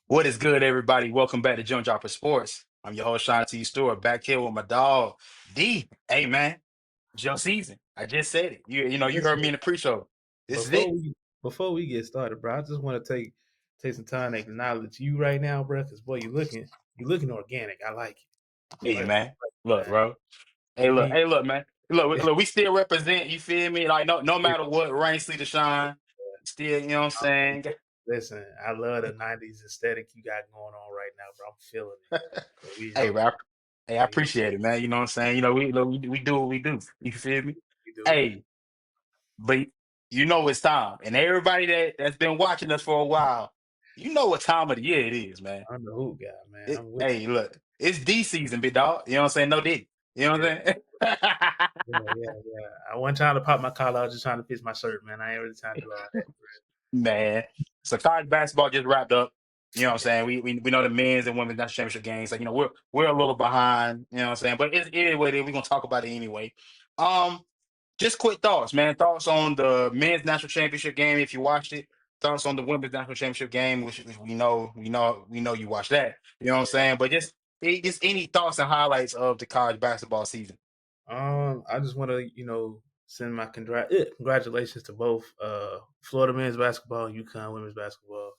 What is good, everybody? Welcome back to Jump Dropper Sports. I'm your host, Sean T. Stewart, back here with my dog, D. Hey, man, Joe season. I just said it. You heard Listen, me in the pre-show. This is before it. we get started, bro, I just want to take some time to acknowledge you right now, bro, because boy, you looking organic. I like it. Hey, man. Man. Look, bro. Hey, You look. ain't Hey, look, man. Look. We still represent. You feel me? Like no matter what, rain, sleet, or shine. Still, you know what I'm saying? listen. I love the '90s aesthetic you got going on right now, bro. I'm feeling it. So we Hey, help. bro. Hey, I We help. appreciate it, man. You know what I'm saying? We do what we do. You feel me? We do. Hey, but you know it's time. And everybody that's been watching us for a while, you know what time of the year it is, man. I'm the hoop guy, man. I'm with Hey, look, it's D season, big dog. You know what I'm saying? No D. You know you. what I'm saying? Yeah. I wasn't trying to pop my collar. I was just trying to fix my shirt, man. I ain't really trying to do all that. Man. So college basketball just wrapped up. You know what I'm saying? We know the men's and women's national championship games. Like, we're a little behind, you know what I'm saying? But it's anyway, we're gonna talk about it anyway. Um, Just quick thoughts, man. Thoughts on the men's national championship game if you watched it. Thoughts on the women's national championship game, which we know you watched that. You know what I'm saying? But just any thoughts and highlights of the college basketball season. I just want to, send my congratulations to both Florida men's basketball and UConn women's basketball.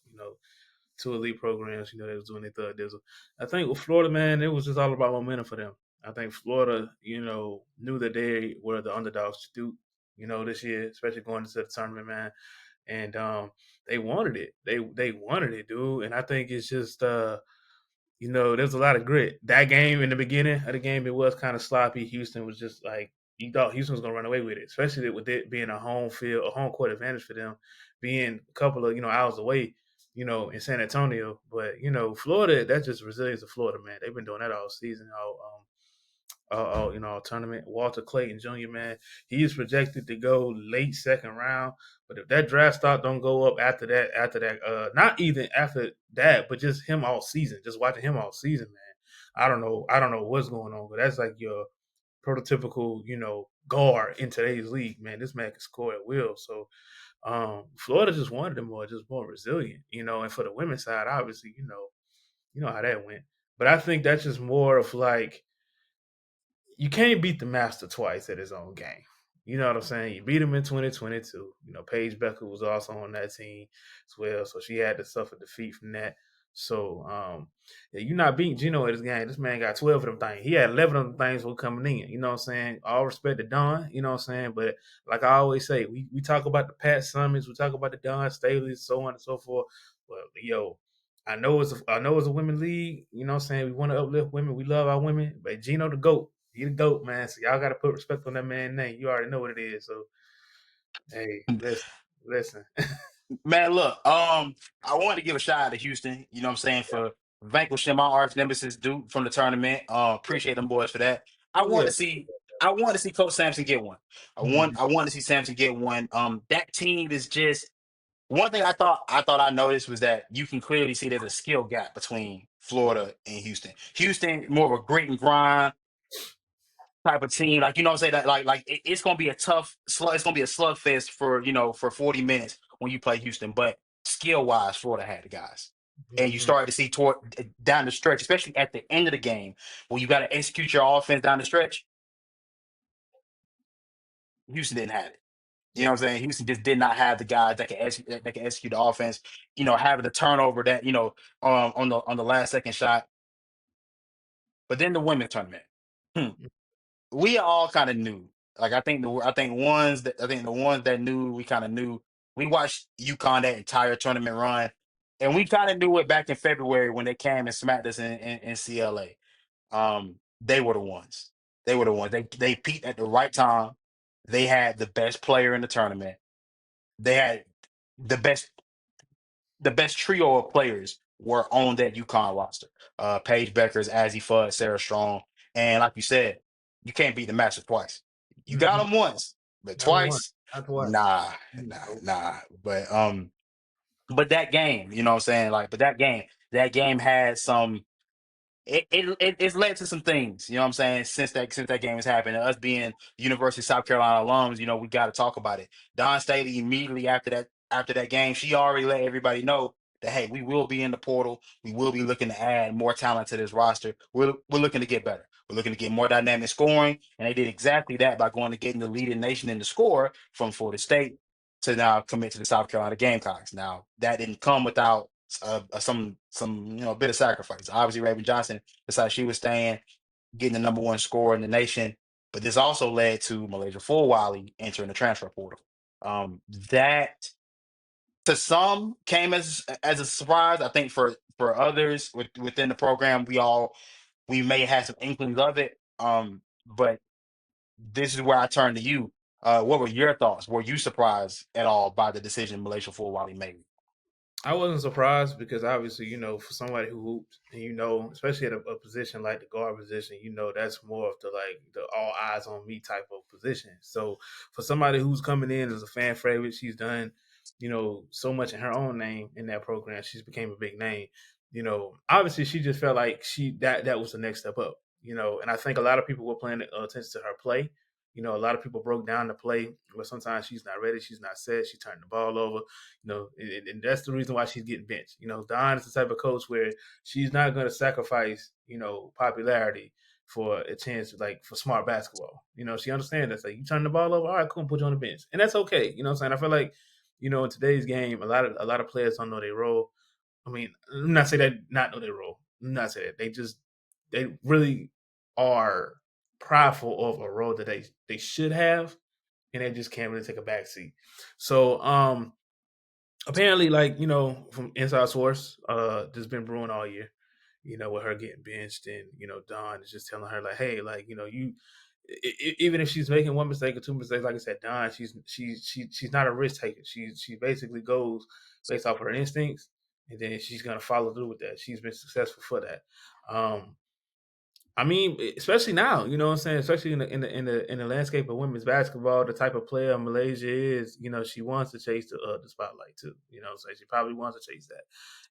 Two elite programs. They was doing their third dizzle. I think with Florida, man, it was just all about momentum for them. I think Florida, knew that they were the underdogs to do, this year, especially going into the tournament, man. And they wanted it. They wanted it, dude. And I think it's just there's a lot of grit. That game in the beginning of the game, it was kind of sloppy. Houston was just like you thought Houston was gonna run away with it, especially with it being a home field, a home court advantage for them, being a couple of hours away, in San Antonio. But Florida, that's just resilience of Florida, man. They've been doing that all season, all tournament. Walter Clayton Jr., man, he is projected to go late second round. But if that draft stock don't go up not even after that, but just him all season, just watching him all season, man. I don't know what's going on, but that's like your prototypical, guard in today's league, man. This man can score at will. So Florida just wanted them more, just more resilient, and for the women's side, obviously, you know how that went. But I think that's just more of like you can't beat the master twice at his own game. You know what I'm saying? You beat him in 2022. Paige Becker was also on that team as well, so she had to suffer defeat from that. So, yeah, you're not beating Gino at his game. This man got 12 of them things. He had 11 of them things for coming in. You know what I'm saying? All respect to Don. You know what I'm saying? But like I always say, we talk about the Pat Summons, we talk about the Don Staley's, so on and so forth. But yo, I know it's a women league. You know what I'm saying? We want to uplift women. We love our women. But Gino the GOAT. He the GOAT, man. So y'all gotta put respect on that man's name. You already know what it is. So hey, listen. Man, look, I wanted to give a shout out to Houston, you know what I'm saying, for vanquishing my arch nemesis Duke from the tournament. Appreciate them boys for that. I Oh want yeah. to see I want to see Coach Sampson get one. Mhm. I want to see Sampson get one. That team is just one thing I noticed was that you can clearly see there's a skill gap between Florida and Houston. Houston more of a grit and grind type of team. Like, you know what I'm saying? That it's gonna be a tough slug, it's gonna be a slugfest for for 40 minutes when you play Houston. But skill wise, Florida had the guys. And you Mhm. started to see toward down the stretch, especially at the end of the game, when you got to execute your offense down the stretch. Houston didn't have it. You know what I'm saying? Houston just did not have the guys that can execute the offense. Having the turnover that on the last second shot. But then the women's tournament. Hmm. We all kind of knew. Like I think the ones that knew we kind of knew. We watched UConn that entire tournament run, and we kind of knew it back in February when they came and smacked us in CLA. They were the ones. They were the ones. They peaked at the right time. They had the best player in the tournament. They had the best the best trio of players were on that UConn roster. Paige Beckers, Azzy Fudd, Sarah Strong, and like you said, you can't beat the Master twice. You got Mhm. them once, but Not one, twice, not twice. nah, nah, Nope. nah. But that game, you know what I'm saying? Like, but that game had some. It's led to some things, you know what I'm saying, since that game has happened. And us being University of South Carolina alums, we got to talk about it. Don Staley immediately after that game, she already let everybody know. that, hey, we will be in the portal. We will be looking to add more talent to this roster. We're looking to get better. We're looking to get more dynamic scoring, and they did exactly that by going to getting the leading nation in the score from Florida State to now commit to the South Carolina Gamecocks. Now that didn't come without some bit of sacrifice. Obviously, Raven Johnson decided she was staying, getting the number one scorer in the nation. But this also led to Milaysia Fulwiley entering the transfer portal. That to some came as a surprise. I think for others within the program, we may have some inklings of it. But this is where I turn to you. What were your thoughts? Were you surprised at all by the decision Malaysia Fulwiley made? I wasn't surprised because obviously, for somebody who hoops and especially at a position like the guard position, that's more of the like the all eyes on me type of position. So for somebody who's coming in as a fan favorite, she's done, so much in her own name in that program. She's became a big name. Obviously she just felt like that was the next step up. And I think a lot of people were paying attention to her play. A lot of people broke down the play, but sometimes she's not ready, she's not set, she turned the ball over. And that's the reason why she's getting benched. Don is the type of coach where she's not going to sacrifice, popularity for a chance, like for smart basketball. She understands that. Like, you turn the ball over, all right, cool, put you on the bench, and that's okay. You know what I'm saying? I feel like, in today's game, a lot of players don't know their role. I mean, I'm not saying they not know their role. I'm not saying that. They really are prideful of a role that they should have, and they just can't really take a back seat. So apparently, like, from inside source, this been brewing all year, with her getting benched, and Don is just telling her like, hey, like, even if she's making one mistake or two mistakes, like I said, Don, she's not a risk taker. She basically goes based off her instincts, and then she's gonna follow through with that. She's been successful for that. I mean, especially now, you know what I'm saying? Especially in the landscape of women's basketball, the type of player Malaysia is, she wants to chase the spotlight too. So she probably wants to chase that.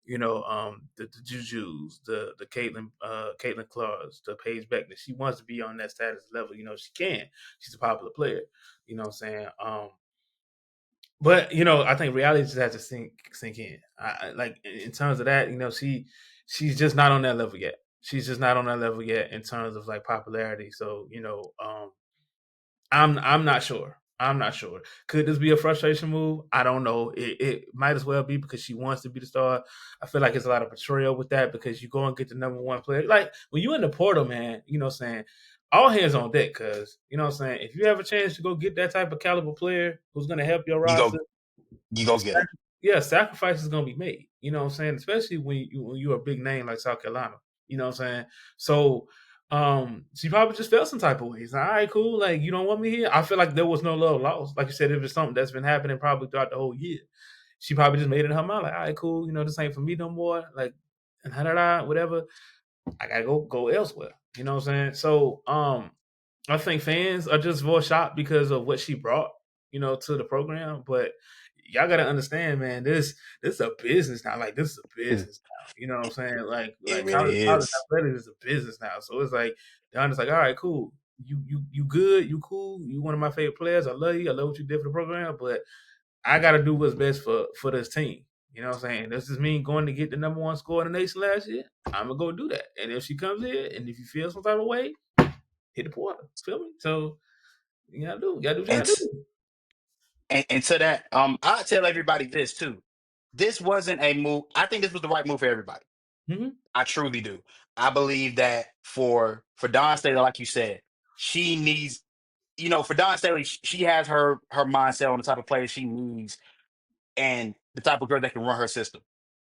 The Jujus, the Caitlin Clarks, the Paige Beckner. She wants to be on that status level. She can. She's a popular player. You know what I'm saying? But I think reality just has to sink in. Like in terms of that, she's just not on that level yet. She's just not on that level yet in terms of like popularity. So I'm not sure. I'm not sure. Could this be a frustration move? I don't know. It might as well be because she wants to be the star. I feel like it's a lot of betrayal with that because you go and get the number one player. Like when you in the portal, man, what I'm saying, all hands on deck. Because what I'm saying, if you have a chance to go get that type of caliber player who's going to help your You roster, go you go get them. yeah, sacrifice is gonna be made. You know what I'm saying? Especially when you're a big name like South Carolina. You know what I'm saying? So she probably just felt some type of ways. All right, cool. Like, you don't want me here. I feel like there was no love lost. Like you said, it was something that's been happening probably throughout the whole year. She probably just made it in her mind, like, all right, cool, this ain't for me no more. Like, and whatever. I gotta go elsewhere. You know what I'm saying? So I think fans are just more shocked because of what she brought, to the program. But y'all gotta understand, man, this is a business now. Like, this is a business now. You know what I'm saying? It Like really college is. athletics is a business now. So it's like Don is like, all right, cool. You good, you cool, you one of my favorite players. I love you. I love what you did for the program, but I gotta do what's best for this team. You know what I'm saying? This is me going to get the number one score in the nation last year. I'm gonna go do that. And if she comes in and if you feel some type of way, hit the portal. Feel me? So you gotta do what you And gotta t- do. and to that, I tell everybody this too. This wasn't a move. I think this was the right move for everybody. Mm-hmm. I truly do. I believe that for Dawn Staley, like you said, she needs, for Dawn Staley, she has her mindset on the type of player she needs and the type of girl that can run her system.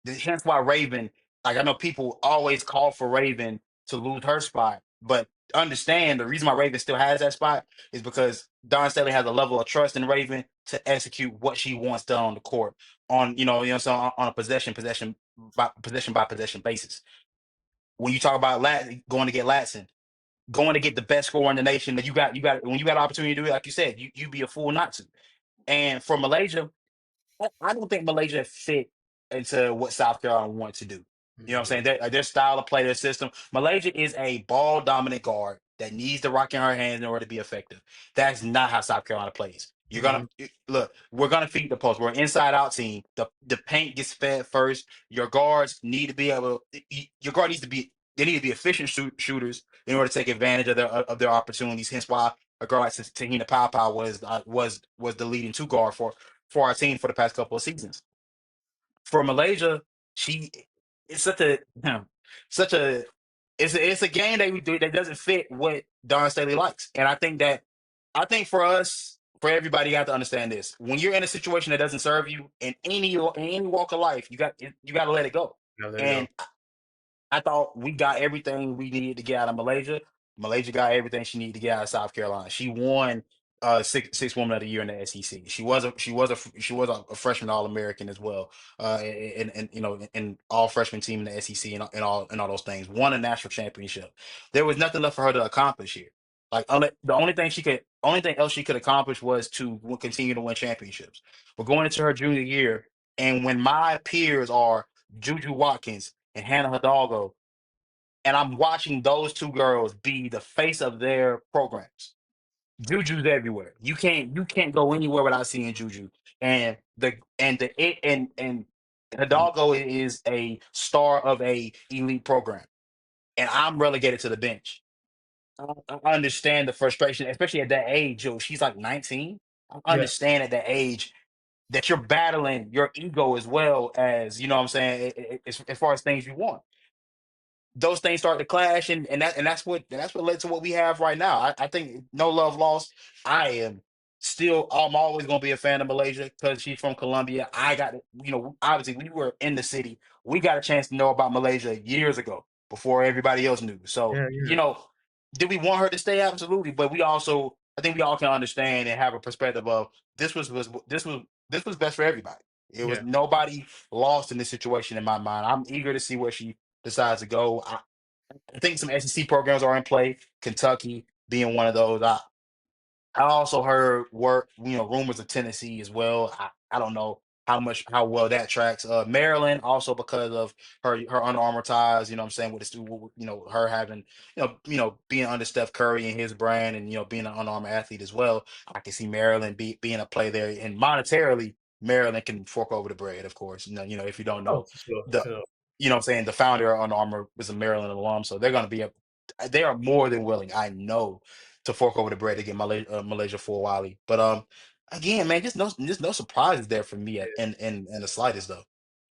Hence why Raven, like, I know people always call for Raven to lose her spot, but understand the reason why Raven still has that spot is because Don Staley has a level of trust in Raven to execute what she wants done on the court on so on a possession by possession basis. When you talk about going to get Latson, going to get the best scorer in the nation, that you got when you got an opportunity to do it, like you said, you be a fool not to. And for Malaysia, I don't think Malaysia fit into what South Carolina wanted to do. You know what I'm Mm-hmm. saying? Their style of play, their system. Malaysia is a ball dominant guard that needs the rock in her hands in order to be effective. That's not how South Carolina plays. You're gonna Mhm. look. We're gonna feed the post. We're an inside out team. The paint gets fed first. Your guards need to be able. Your guard needs to be. They need to be efficient shooters in order to take advantage of their opportunities. Hence why a guard like Tahina Pau was the leading two guard for our team for the past couple of seasons. For Malaysia, she it's such a it's a game that we do that doesn't fit what Don Staley likes. And I think for us, for everybody, you have to understand this. When you're in a situation that doesn't serve you in any walk of life, you got to let it go. Yeah, there you And go. I thought we got everything we needed to get out of Malaysia. Malaysia got everything she needed to get out of South Carolina. She won six woman of the year in the SEC. She was a freshman All American as well. And in all freshman team in the SEC and all those things. Won a national championship. There was nothing left for her to accomplish here. Like the only thing else she could accomplish was to continue to win championships. We're going into her junior year, and when my peers are Juju Watkins and Hannah Hidalgo, and I'm watching those two girls be the face of their programs. Juju's everywhere. You can't go anywhere without seeing Juju. And Hidalgo is a star of a elite program, and I'm relegated to the bench. I understand the frustration, especially at that age. Yo, she's like 19. I Yeah, understand at that age that you're battling your ego as well as you know what I'm saying as far as things you want. Those things start to clash, and that's what led to what we have right now. I think no love lost. I'm always going to be a fan of Malaysia because she's from Colombia. Obviously we were in the city. We got a chance to know about Malaysia years ago before everybody else knew. So yeah, yeah, did we want her to stay? Absolutely, but I think we all can understand and have a perspective of this was best for everybody. It was yeah. nobody lost in this situation in my mind. I'm eager to see where she decides to go. I think some SEC programs are in play. Kentucky being one of those. I also heard rumors of Tennessee as well. I don't know how well that tracks. Maryland also because of her Under Armour ties. You know what I'm saying with her having being under Steph Curry and his brand and being an Under Armour athlete as well. I can see Maryland being a play there and monetarily Maryland can fork over the bread. Of course, if you don't Oh, know for sure, for the sure. what I'm saying the founder of Under Armour was a Maryland alum, so they are more than willing. I know to fork over the bread to get Malaysia Fulwiley. But again, man, just no surprises there for me in the slightest though.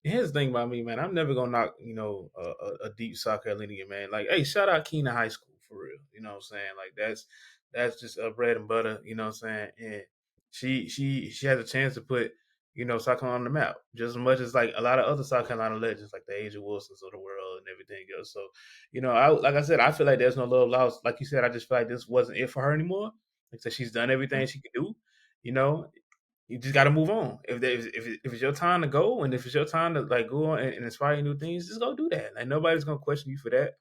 Here's the thing about me, man. I'm never gonna knock, a deep soccer lineage, man. Like, hey, shout out Keena High School for real. You know what I'm saying? Like that's just a bread and butter. You know what I'm saying? And she has a chance to put South Carolina on the map just as much as like a lot of other South Carolina legends, like the Asia Wilsons of the world and everything else. So, like I said, I feel like there's no love lost. Like you said, I just feel like this wasn't it for her anymore. Like I said, she's done everything she could do. You know, you just got to move on. If it's your time to go, and if it's your time to like go on and inspire new things, just go do that. Like nobody's gonna question you for that.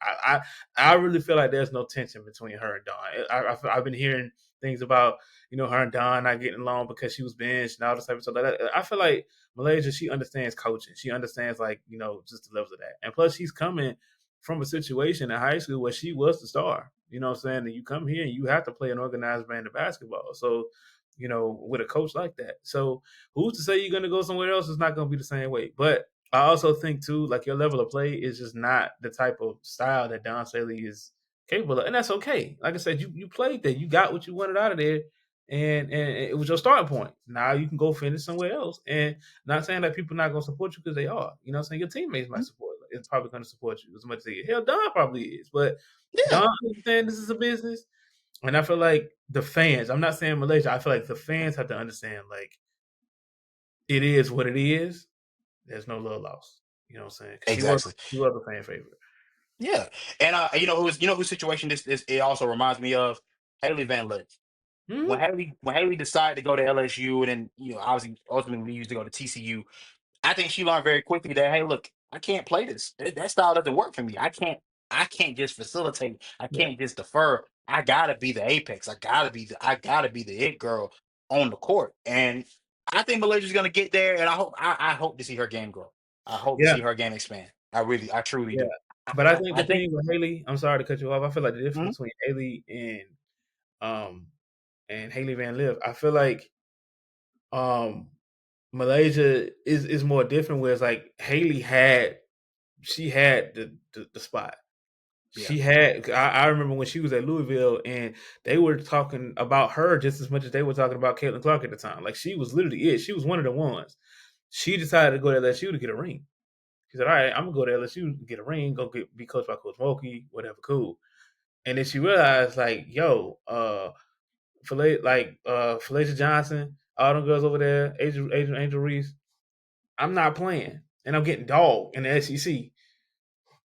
I really feel like there's no tension between her and Dawn. I've been hearing things about her and Dawn not getting along because she was benched and all this type of stuff like that. I feel like Malaysia, she understands coaching. She understands like just the levels of that, and plus she's coming from a situation in high school where she was the star. You know what I'm saying? And you come here and you have to play an organized brand of basketball. So with a coach like that. So who's to say you're going to go somewhere else? It's not going to be the same way. But I also think too, like your level of play is just not the type of style that Don Staley is capable of, and that's okay. Like I said, you played there, you got what you wanted out of there, and it was your starting point. Now you can go finish somewhere else. And not saying that people are not going to support you because they are. You know, what I'm saying your teammates might support. It's probably going to support you as much as they hell Don probably is, but Yeah, Don understand this is a business. And I feel like the fans, I'm not saying Malaysia, I feel like the fans have to understand, like, it is what it is. There's no love lost. You know what I'm saying? Because exactly. she was a fan favorite. Yeah, and whose situation this is. It also reminds me of Haley Van Lith. Hmm. When Haley decided to go to LSU and then obviously ultimately used to go to TCU. I think she learned very quickly that hey, look, I can't play this. That style doesn't work for me. I can't just facilitate. I Yeah. can't just defer. I gotta be the apex. I gotta be the it girl on the court. And I think Malaysia's gonna get there. And I hope to see her game grow. I hope to Yeah. see her game expand. I truly Yeah. do. I, But I I, think I the think thing with Haley, I'm sorry to cut you off. I feel like the mhm, difference between Haley um and Haley Van Liv, I feel like Um, Malaysia is more different. Where it's like Haley had the spot. Yeah. She had. I remember when she was at Louisville, and they were talking about her just as much as they were talking about Caitlin Clark at the time. Like she was literally it. She was one of the ones. She decided to go to LSU to get a ring. She said, "All right, I'm gonna go to LSU to get a ring. Be coached by Coach Mulkey, whatever, cool." And then she realized, like, yo, Felicia Johnson, all them girls over there, Angel Reese, I'm not playing, and I'm getting dogged in the SEC.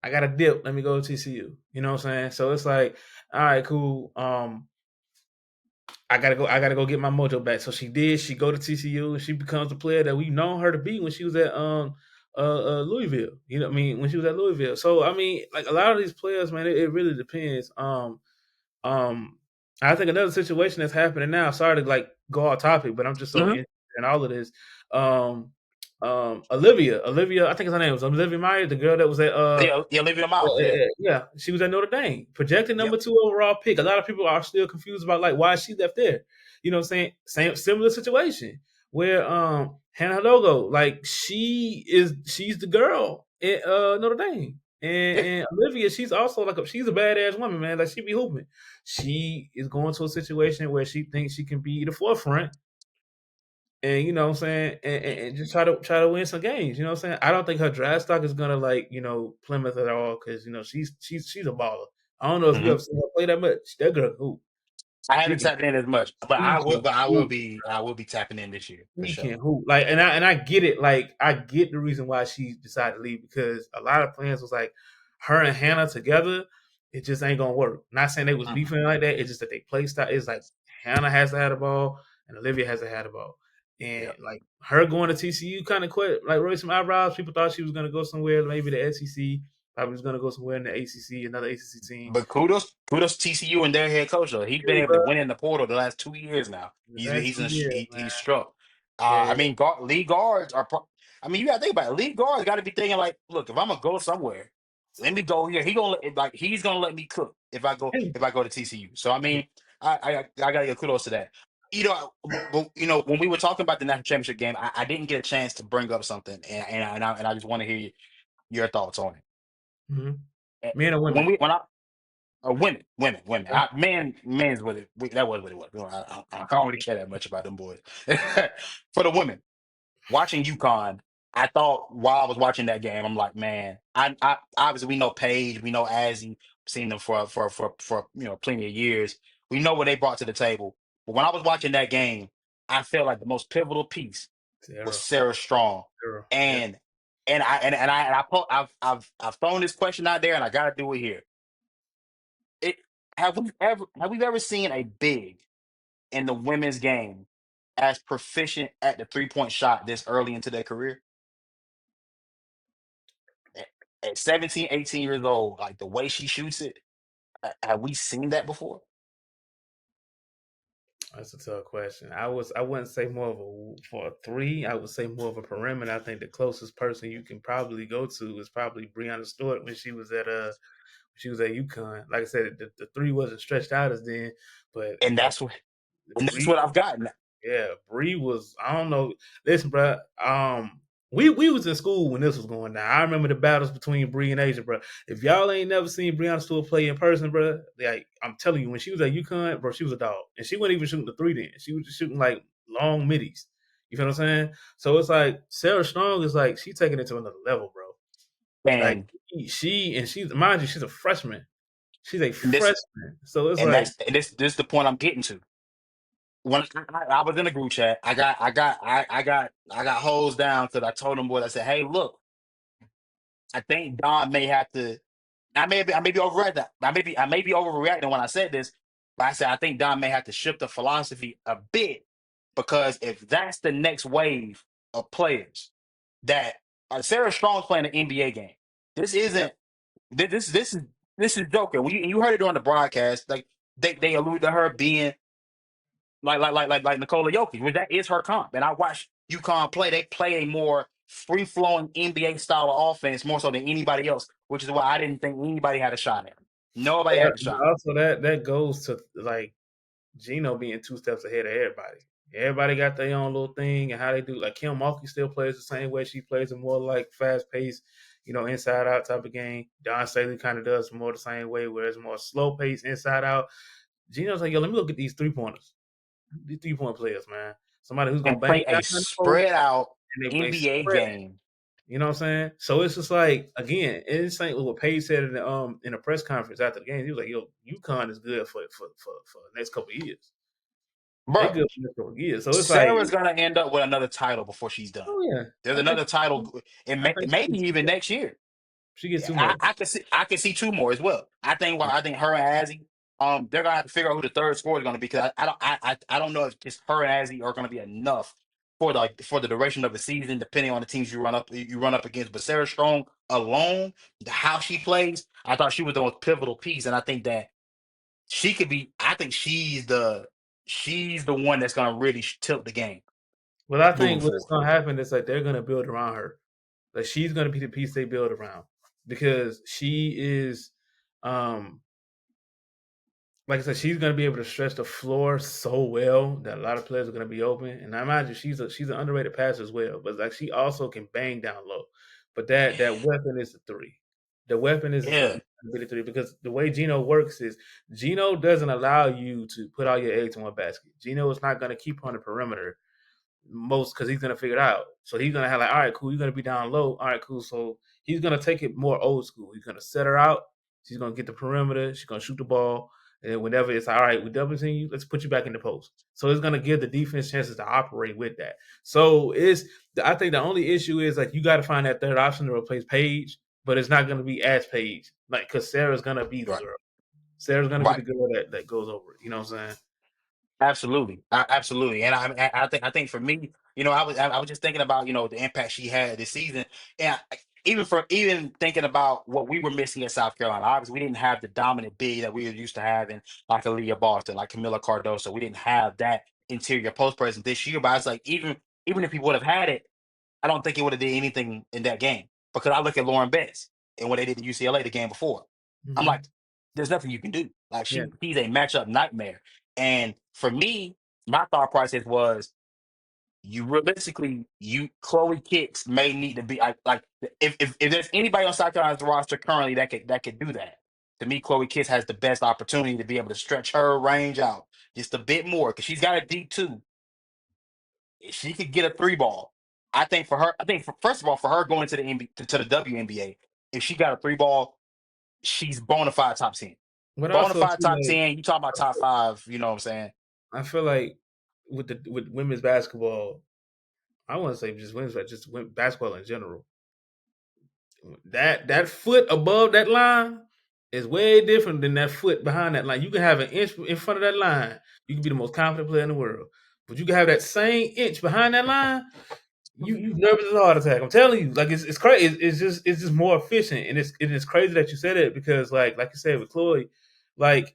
I got a dip. Let me go to TCU. You know what I'm saying? So it's like, all right, cool. I gotta go. I gotta go get my mojo back. So she did. She go to TCU and she becomes the player that we known her to be when she was at Louisville. You know what I mean? When she was at Louisville. So I mean, like a lot of these players, man, it really depends. Um, I think another situation that's happening now. Sorry to like go off topic, but I'm just so Hmm. interested in all of this. Um, Olivia, I think her name was Olivia Myers, the girl that was at Yeah, yeah, Olivia Miles. Yeah. yeah, she was at Notre Dame, projected Yep. number 2 overall pick. A lot of people are still confused about like why she left there. You know what I'm saying? Same similar situation where Hannah Logo, like she's the girl at Notre Dame. Yeah. And Olivia, she's also like she's a badass woman, man. Like she be hooping. She is going to a situation where she thinks she can be the forefront and you know what I'm saying, and just try to win some games. You know what I'm saying? I don't think her draft stock is gonna like Plymouth at all because she's a baller. I don't know if you Hmm. ever seen her play that much. That girl hoop. I She haven't can tapped in as much, but she can hoop. I will be tapping in this year for He sure. can hoop. Like, and I get it. Like, I get the reason why she decided to leave because a lot of plans was like her and Hannah together. It just ain't gonna work. Not saying they was Hmm. beefing like that. It's just that they play style. It's like Hannah has to have the ball and Olivia has to have the ball. And Yep. like her going to TCU kind of quit, like raised some eyebrows. People thought she was gonna go somewhere, maybe the SEC. Probably was gonna go somewhere in the ACC, another ACC team. But kudos to TCU and their head coach though. He's been Yeah, able to bro. win in the portal the last 2 years now. The past 2 years, man. He's struck. Yeah, I mean, league guards are. I mean, you got to think about it. League guards got to be thinking like, look, if I'm gonna go somewhere, let me go here. He's gonna let me cook yeah. if I go to TCU. So I mean, I gotta give kudos to that. When we were talking about the national championship game, I didn't get a chance to bring up something, and I just want to hear your thoughts on Mhm. it. Men or When women? we when I women. Men's what that was what it was. I don't really care that much about them boys. For the women, watching UConn, I thought while I was watching that game, I'm like, man, I obviously we know Paige, we know Azzy, seen them for plenty of years. We know what they brought to the table. But when I was watching that game, I felt like the most pivotal piece was Zero. Sarah Strong, Zero. Yep. and I've thrown this question out there, and I got to do it here. It have we ever seen a big in the women's game as proficient at the 3-point shot this early into their career? At, at 17, 18 years old, like the way she shoots it, have we seen that before? That's a tough question. I wouldn't say more of a for a three. I would say more of a perimeter. I think the closest person you can probably go to is probably Breonna Stewart when she was at UConn. Like I said, the three wasn't stretched out as then, but And that's Bree what I've gotten. yeah, Bree was. I don't know. Listen, bro. We was in school when this was going down. I remember the battles between Bree and Asia, bro. If y'all ain't never seen Breonna Stewart play in person, bro, like I'm telling you, when she was at UConn, bro, she was a dog, and she wasn't even shooting the three. Then she was just shooting like long middies. You feel what I'm saying? So it's like Sarah Strong is like she taking it to another level, bro. Like And she's mind you, she's a freshman. She's a and this freshman. So it's and like that's and this is the point I'm getting to. When I was in a group chat, I got hosed down because I told them boys, I said, hey, look, I think Don may have to. I may be overreacting. I may be overreacting when I said this, but I said I think Don may have to shift the philosophy a bit because if that's the next wave of players that Sarah Strong's playing an NBA game, this yeah, isn't this is joking. When you heard it on the broadcast, like they allude to her being like Nikola Jokic, which that is her comp. And I watched UConn play. They play a more free flowing NBA style of offense more so than anybody else, which is why I didn't think anybody had a shot at her. Nobody had a but shot. also that goes to like Gino being two steps ahead of everybody. Everybody got their own little thing and how they do. Like Kim Mulkey still plays the same way. She plays a more like fast paced, inside out type of game. Don Staley kind of does more the same way, where it's more slow paced inside out. Gino's like, yo, let me look at these 3 pointers. These 3 point players, man. Somebody who's gonna And bang play down a in the post spread out and they NBA spread. game. You know what I'm saying? So it's just like again, it's like what Page said in a press conference after the game. He was like, "Yo, UConn is good for the next couple of years. They Bro, good for the next couple of years." So it's like, Sarah's gonna end up with another title before she's done. oh yeah, There's I think another title, and I think maybe even next year. she gets two I, more. I could see I could see two more as well. I think her and Azzy, they're gonna have to figure out who the third scorer is gonna be because I don't know if just her and Azzy are gonna be enough for the duration of the season, depending on the teams you run up against. But Sarah Strong alone, how she plays, I thought she was the most pivotal piece, and I think that she could be. I think she's the one that's gonna really tilt the game But I moving think what's forward. gonna happen is like they're gonna build around her. Like she's gonna be the piece they build around because she is, um, like I said, she's gonna be able to stretch the floor so well that a lot of players are gonna be open. And I imagine she's an underrated passer as well, but like she also can bang down low. But that weapon is the three. The weapon is Yeah, the three because the way Gino works is Gino doesn't allow you to put all your eggs in one basket. Gino is not gonna keep on the perimeter most because he's gonna figure it out. So he's gonna have like, all right, cool, you're gonna be down low. All right, cool. So he's gonna take it more old school. He's gonna set her out. She's gonna get the perimeter. She's gonna shoot the ball. And then whenever it's all right, we double team you, let's put you back in the post. So it's gonna give the defense chances to operate with that. So I think the only issue is like you got to find that third option to replace Paige, but it's not gonna be as Paige, like because Sarah's gonna be the right, girl. Sarah's gonna be right. the girl that goes over it. You know what I'm saying? Absolutely, absolutely, and I think for me, I was just thinking about the impact she had this season, and even thinking about what we were missing at South Carolina. Obviously, we didn't have the dominant big that we were used to having, like Aaliyah Boston, like Camilla Cardoso. We didn't have that interior post presence this year. But I was like, even if we would have had it, I don't think it would have did anything in that game because I look at Lauren Betts and what they did to UCLA the game before. I'm Mm-hmm. like, there's nothing you can do. Like Yeah. she's a matchup nightmare. And for me, my thought process was you realistically you Chloe Kicks may need to be like if there's anybody on South Carolina's roster currently that could do that. To me, Chloe Kicks has the best opportunity to be able to stretch her range out just a bit more because she's got a D2. If she could get a three ball, I think for her, first of all, for her going to the to the WNBA, if she got a three ball, she's bona fide top 10. But Bona also fide too, top like 10. You talk about top five, you know what I'm saying? I feel like with women's basketball, I want to say just women's, just basketball in general. That foot above that line is way different than that foot behind that line. You can have an inch in front of that line. You can be the most confident player in the world, but you can have that same inch behind that line. You nervous as a heart attack. I'm telling you, like it's crazy. It's just more efficient, and it's crazy that you said it because like you said with Chloe, like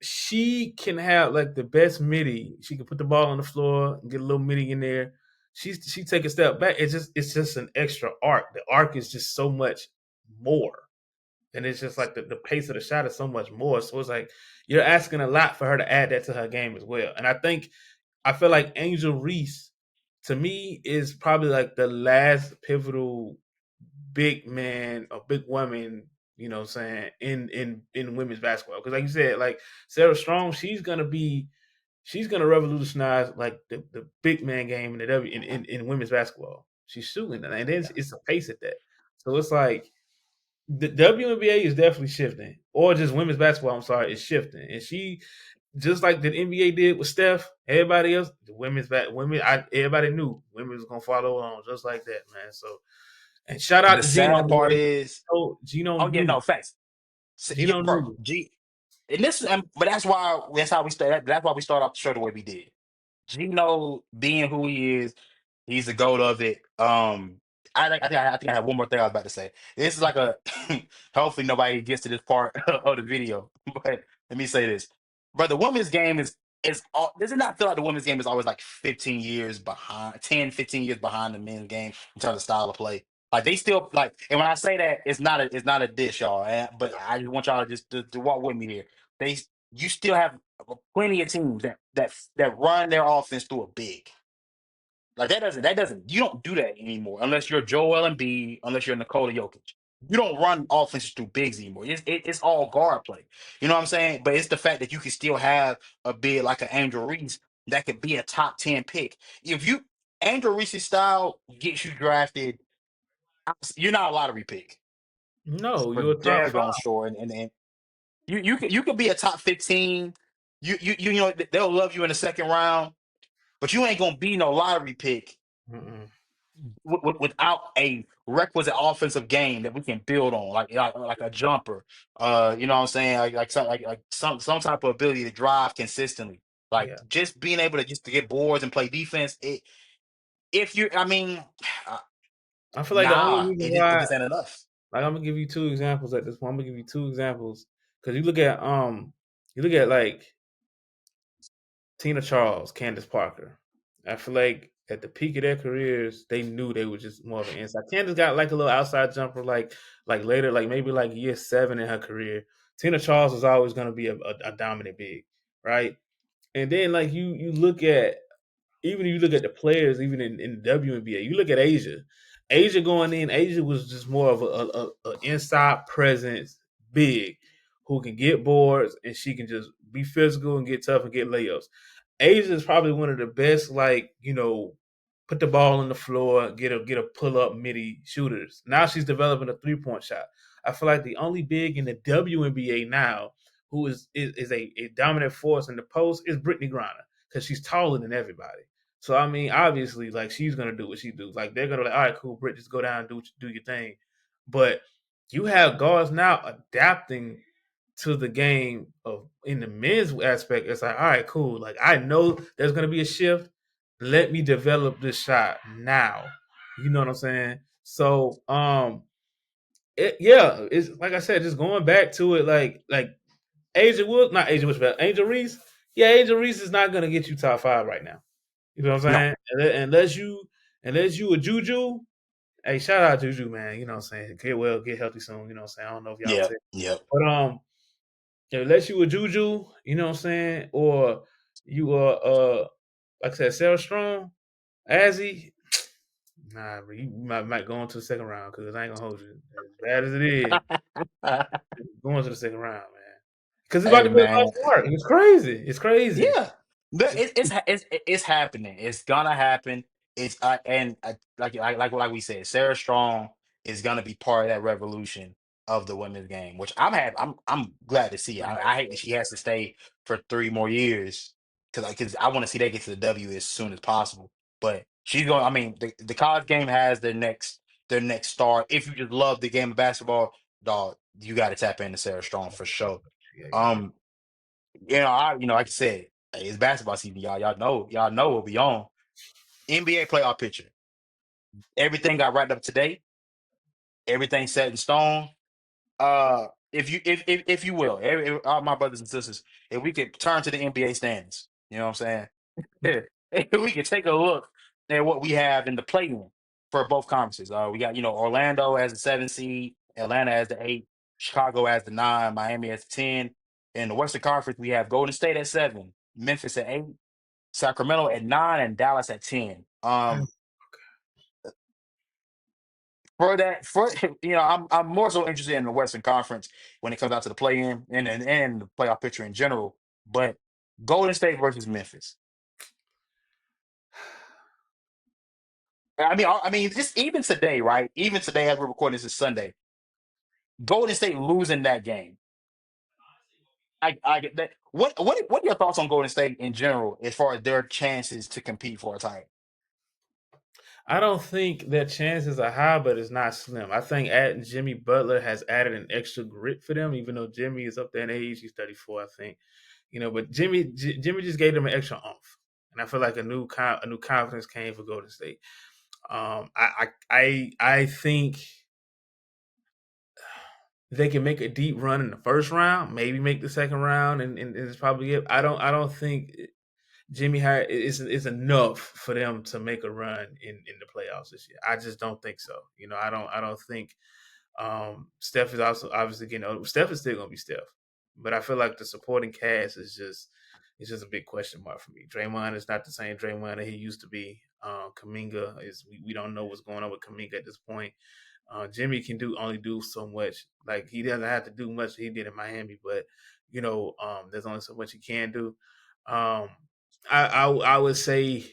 she can have like the best midi. She can put the ball on the floor and get a little midi in there. She take a step back. It's just an extra arc. The arc is just so much more. And it's just like the pace of the shot is so much more. So it's like you're asking a lot for her to add that to her game as well. And I feel like Angel Reese to me is probably like the last pivotal big man or big woman, you know what I'm saying, in women's basketball. Because like you said, like Sarah Strong, she's gonna revolutionize like the big man game in the in women's basketball. She's shooting it, and then Yeah. it's a pace at that. So it's like the WNBA is definitely shifting, or just women's basketball. I'm sorry, is shifting, and she just like the NBA did with Steph. Everybody else, the everybody knew women was gonna follow on just like that, man. So and shout out The to Gino, sad part man. is, Gino oh yeah, knew. no, facts. So, yeah, Gino bro, knew. and but that's how we start. That's why we start off the show the way we did. Gino being who he is, he's the goat of it. I think I have one more thing I was about to say. This is like a hopefully nobody gets to this part of the video, but let me say this. But the women's game does it not feel like the women's game is always like 15 years behind, 10, 15 years behind the men's game in terms of style of play? Like they still like, and when I say that, it's not a dish, y'all. But I just want y'all to walk with me here. They you still have plenty of teams that run their offense through a big. Like that doesn't you don't do that anymore unless you're Joel Embiid, unless you're Nikola Jokic. You don't run offenses through bigs anymore. It's all guard play. You know what I'm saying? But it's the fact that you can still have a big like an Andrew Reese that could be a top 10 pick. If you Andrew Reese's style gets you drafted, you're not a lottery pick No, for you're a top five. daggone sure. And you could be a top 15. They'll love you in the second round, but you ain't gonna be no lottery pick Mm-mm. without a requisite offensive game that we can build on, like a jumper. You know what I'm saying? Like some type of ability to drive consistently. Like Yeah. just being able to just to get boards and play defense. If you, I mean, uh, I feel like the only nah, reason it why, just ain't enough. like, I'm gonna give you two examples at this point. I'm gonna give you two examples because you look at like Tina Charles, Candace Parker. I feel like at the peak of their careers, they knew they were just more of an inside. Candace got like a little outside jumper, like later, like maybe like year 7 in her career. Tina Charles was always going to be a dominant big, right? And then like you look at even if you look at the players, even in the WNBA, you look at Asia. Asia going in, Asia was just more of a inside presence, big, who can get boards and she can just be physical and get tough and get layups. Asia is probably one of the best, like, put the ball on the floor, get a pull up midi shooters. Now she's developing a 3-point shot. I feel like the only big in the WNBA now who is a dominant force in the post is Brittany Griner because she's taller than everybody. So I mean, obviously, like she's gonna do what she do. Like they're gonna like, all right, cool, Britt, just go down and do your thing. But you have guards now adapting to the game of in the men's aspect. It's like, all right, cool. Like I know there's gonna be a shift. Let me develop this shot now. You know what I'm saying? So yeah, it's like I said, just going back to it, like not Asia Woods, but Angel Reese. Yeah, Angel Reese is not gonna get you top 5 right now. You know what I'm No, saying? Unless you a Juju, hey, shout out Juju, man. You know what I'm saying? Get well, get healthy soon. You know what I'm saying? I don't know if y'all yeah, take, yeah. but unless you a Juju, you know what I'm saying, or you are like I said, Sarah Strong, Azzy. Nah, bro, you might go into the second round because I ain't gonna hold you. As bad as it is, going to the second round, man. Because it's about Hey to be a lot man, of work. It's crazy. It's crazy. yeah, but It's it's happening. It's gonna happen. It's and like we said, Sarah Strong is gonna be part of that revolution of the women's game, which I'm glad to see. I hate that she has to stay for 3 more years because I want to see that get to the W as soon as possible. But she's going. I mean, the college game has their next star. If you just love the game of basketball, dog, you got to tap into Sarah Strong for sure. yeah, you got. Um, like I said, hey, it's basketball season, y'all. Y'all know what we on. NBA playoff picture. Everything got wrapped up today. Everything set in stone. If you will, all my brothers and sisters, if we could turn to the NBA standings, you know what I'm saying? If we could take a look at what we have in the play-in for both conferences. We got Orlando as the 7 seed, Atlanta as the 8, Chicago as the 9, Miami as the 10. In the Western Conference, we have Golden State at 7, Memphis at 8, Sacramento at 9, and Dallas at 10. For that, I'm more so interested in the Western Conference when it comes out to the play-in and the playoff picture in general. But Golden State versus Memphis. I mean, just even today, right? Even today, as we're recording, this is Sunday. Golden State losing that game. I get that. What are your thoughts on Golden State in general as far as their chances to compete for a title? I don't think their chances are high, but it's not slim. I think adding Jimmy Butler has added an extra grit for them, even though Jimmy is up there in age. He's 34, I think. But Jimmy just gave them an extra oomph, and I feel like a new confidence came for Golden State. I think they can make a deep run in the first round, maybe make the second round, and it's probably it. I don't think Jimmy had is enough for them to make a run in the playoffs this year. I just don't think so. I don't think Steph is also obviously getting older. Steph is still gonna be Steph, but I feel like the supporting cast is just it's just a big question mark for me. Draymond is not the same Draymond that he used to be. Kaminga is we don't know what's going on with Kaminga at this point. Jimmy can only do so much. Like he doesn't have to do much he did in Miami, but there's only so much he can do. Um, I would say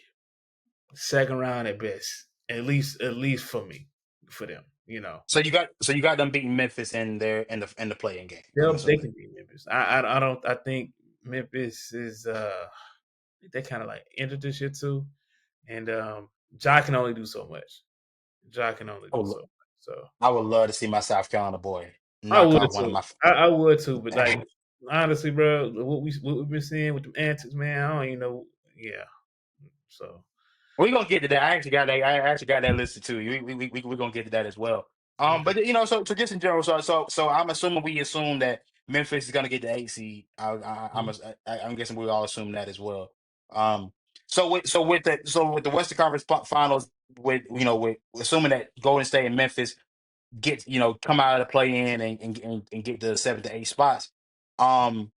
second round at best, at least for me, for them. So you got them beating Memphis in the playing game. I'm They assuming. can beat Memphis. I don't. I think Memphis is they kind of like entered this shit too, and Ja can only do so much. Ja can only I do would, so much. So I would love to see my South Carolina boy I knock would off one of too. my. I would too. But like honestly, bro, what we've been seeing with the antics, man, I don't even know. Yeah. So We're gonna get to that. I actually got that listed too. We're gonna get to that as well. okay. But so just in general, so I'm assuming we assume that Memphis is gonna get the 8 seed. Mhm. I'm guessing we all assume that as well. Um, so with the Western Conference Finals, with assuming that Golden State and Memphis come out of the play in and get the 7 to 8 spots. Um,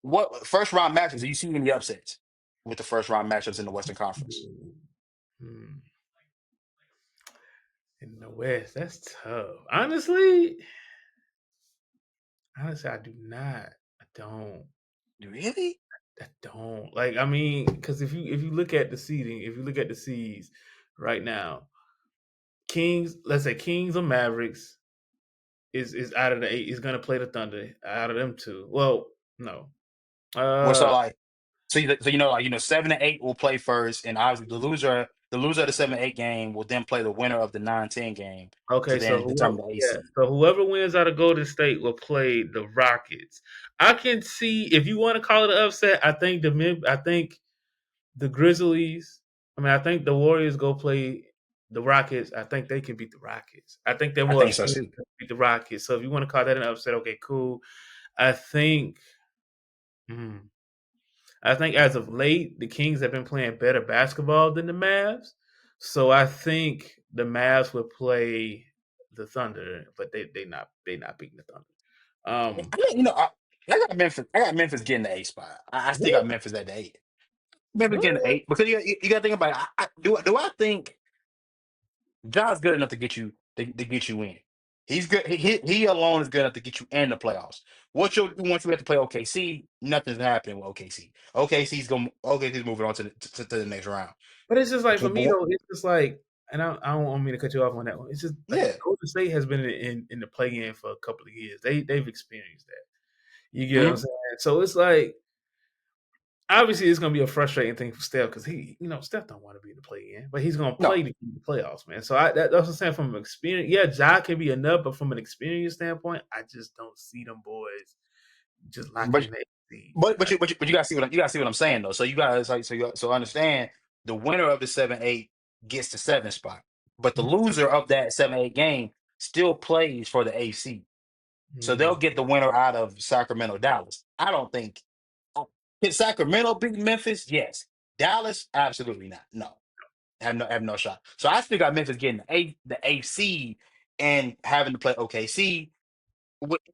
what first round matches? Do you see any upsets with the first round matchups in the Western Conference? Hmm. In the West, that's tough. Honestly, I do not. I don't. Really? I don't. Like, I mean, because if you look at the seeding, if you look at the seeds right now, Kings, let's say Kings or Mavericks is out of the eight. Is going to play the Thunder out of them two. Well, no. Well, so Uh, like, so 7 and 8 will play first, and obviously the loser of the 7 and 8 game will then play the winner of the 9-10 game to okay, so then whoever, determine the yeah, AC. so whoever wins out of Golden State will play the Rockets. I can see if you want to call it an upset. I think the Grizzlies. I mean, I think the Warriors go play the Rockets. I think they can beat the Rockets. I think they're I more think so experienced too. to beat the Rockets. So if you want to call that an upset, okay, cool. I think. hmm, I think as of late, the Kings have been playing better basketball than the Mavs. So I think the Mavs would play the Thunder, but they not beating the Thunder. Um, I mean, I got Memphis. I got Memphis getting the 8 spot. I still what? got Memphis at the 8. Memphis getting the What? 8 because you got to think about it. Do I think John's good enough to get you in? He's good. He alone is good enough to get you in the playoffs. What you'll do once you have to play OKC, nothing's happening with OKC. OKC's moving on to the next round. But it's just like for But, me but though, it's just like, and I don't want me to cut you off on that one. It's just like yeah. Golden State has been in the play game for a couple of years. They've experienced that. You get what I'm Mhm. saying? So it's like obviously it's gonna be a frustrating thing for Steph because Steph don't want to be in the play in, but he's gonna No, play to keep the playoffs, man. So that's what I'm saying from an experience. Yeah, Ja can be enough, but from an experience standpoint, I just don't see them boys just locking but in the seed. but you gotta see what I'm saying though. So you guys so understand the winner of the 7-8 gets the 7 spot, but the loser of that 7-8 game still plays for the AC. So they'll Mm, get the winner out of Sacramento, Dallas. I don't think can Sacramento beat Memphis? Yes. Dallas, absolutely not. No, have no shot. So I still got Memphis getting the A seed and having to play OKC,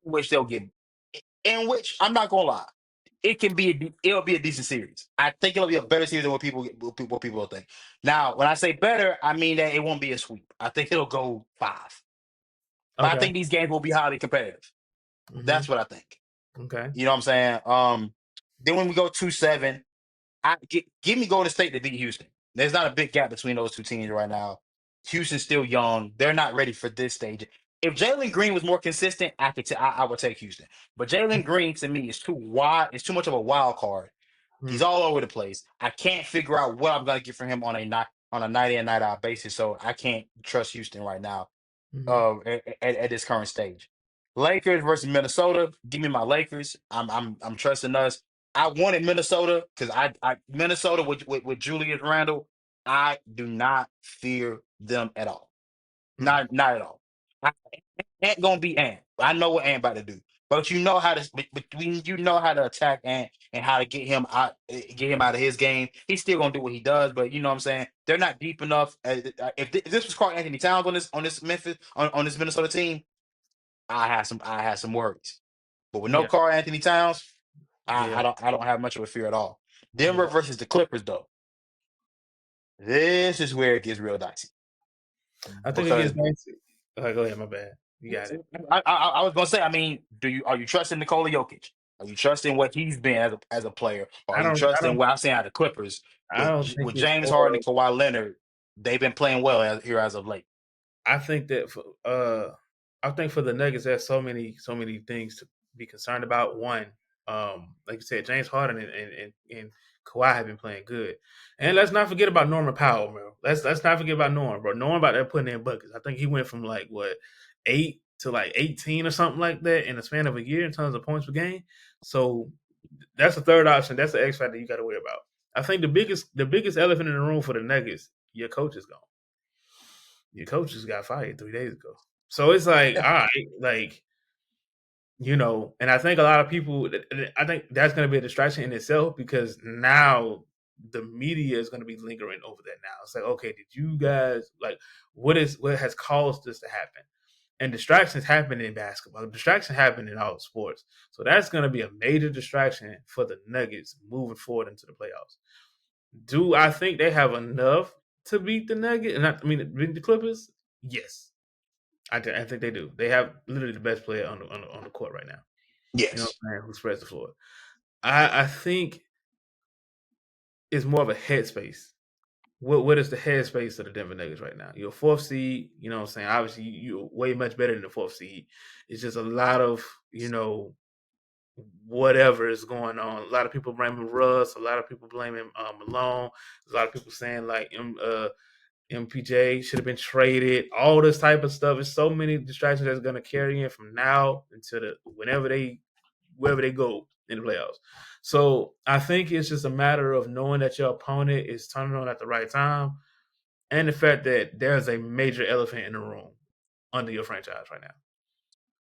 which they'll get. In which I'm not gonna lie, it'll be a decent series. I think it'll be a better series than what people will think. Now, when I say better, I mean that it won't be a sweep. I think it'll go 5, but I okay. think these games will be highly competitive. hmm That's what I think. Okay. You know what I'm saying? Then when we go 2-7, give me Golden State to beat Houston. There's not a big gap between those two teams right now. Houston's still young. They're not ready for this stage. If Jalen Green was more consistent, I would take Houston. But Jalen Green to me is too wide. It's too much of a wild card. He's all over the place. I can't figure out what I'm gonna get from him on a night in night out basis. So I can't trust Houston right now Mm-hmm. at this current stage. Lakers versus Minnesota. Give me my Lakers. I'm trusting us. I wanted Minnesota because I Minnesota with Julius Randle. I do not fear them at all. Not at all. I, Ant gonna be Ant. I know what Ant about to do. But you know how to between you know how to attack Ant and how to get him out of his game. He's still gonna do what he does, but you know what I'm saying? They're not deep enough. If this was Carl Anthony Towns on this Memphis on this Minnesota team, I had some worries. But with no Yeah. Carl Anthony Towns, Yeah, I don't have much of a fear at all. Denver yeah. versus the Clippers, though. This is where it gets real dicey I think it because gets dicey. Go ahead, my bad. You got it. I was gonna say, I mean, are you trusting Nikola Jokic? Are you trusting what he's been as a player, or are I you don't, I trusting don't, what I'm saying out of the Clippers I don't think with it's James Harden for. and Kawhi Leonard? They've been playing well here as of late. I think that I think for the Nuggets, there's so many things to be concerned about. One, like you said, James Harden and Kawhi have been playing good, and let's not forget about Norman Powell, bro. Let's not forget about Norman, bro. Norman about that putting in buckets. I think he went from like what 8 to like 18 or something like that in the span of a year in terms of points per game. So that's the third option. That's the X factor you got to worry about. I think the biggest elephant in the room for the Nuggets, your coach is gone. Your coach just got fired 3 days ago. So it's like, all right, like, and I think a lot of people, I think that's going to be a distraction in itself because now the media is going to be lingering over that now. It's like, okay, did you guys, like, what has caused this to happen? And distractions happen in basketball. Distractions happen in all sports. So that's going to be a major distraction for the Nuggets moving forward into the playoffs. Do I think they have enough to beat the Nuggets? And beat the Clippers? Yes. I think they do. They have literally the best player on the court right now. You know what Yes. I'm saying? Who spreads the floor. I think it's more of a headspace. What is the headspace of the Denver Nuggets right now? You're a fourth seed, you know what I'm saying? Obviously, you're way much better than the fourth seed. It's just a lot of, whatever is going on. A lot of people blaming Russ, a lot of people blaming Malone, a lot of people saying like MPJ should have been traded, all this type of stuff. There's so many distractions that's going to carry in from now until wherever they go in the playoffs. So I think it's just a matter of knowing that your opponent is turning on at the right time, and the fact that there's a major elephant in the room under your franchise right now.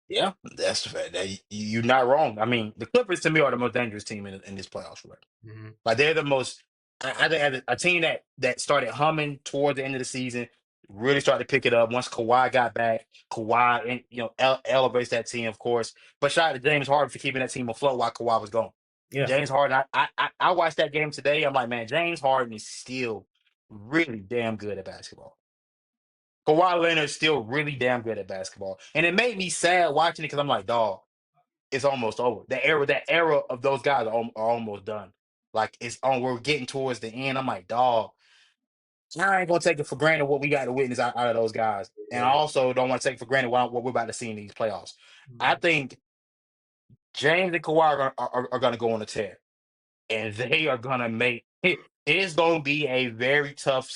Yeah, that's the fact. You're not wrong. I mean, the Clippers to me are the most dangerous team in this playoffs right. Mm-hmm. Like they're the most. I think as a team that started humming toward the end of the season, really started to pick it up once Kawhi got back. Kawhi and elevates that team, of course. But shout out to James Harden for keeping that team afloat while Kawhi was gone. Yeah. James Harden, I watched that game today. I'm like, man, James Harden is still really damn good at basketball. Kawhi Leonard is still really damn good at basketball, and it made me sad watching it because I'm like, dog, it's almost over. That era of those guys are almost done. Like it's on. We're getting towards the end. I'm like, dog, I ain't gonna take it for granted what we got to witness out of those guys, and I Yeah. also don't want to take for granted what we're about to see in these playoffs. I think James and Kawhi are gonna go on a tear, and they are gonna make it. It's gonna be a very tough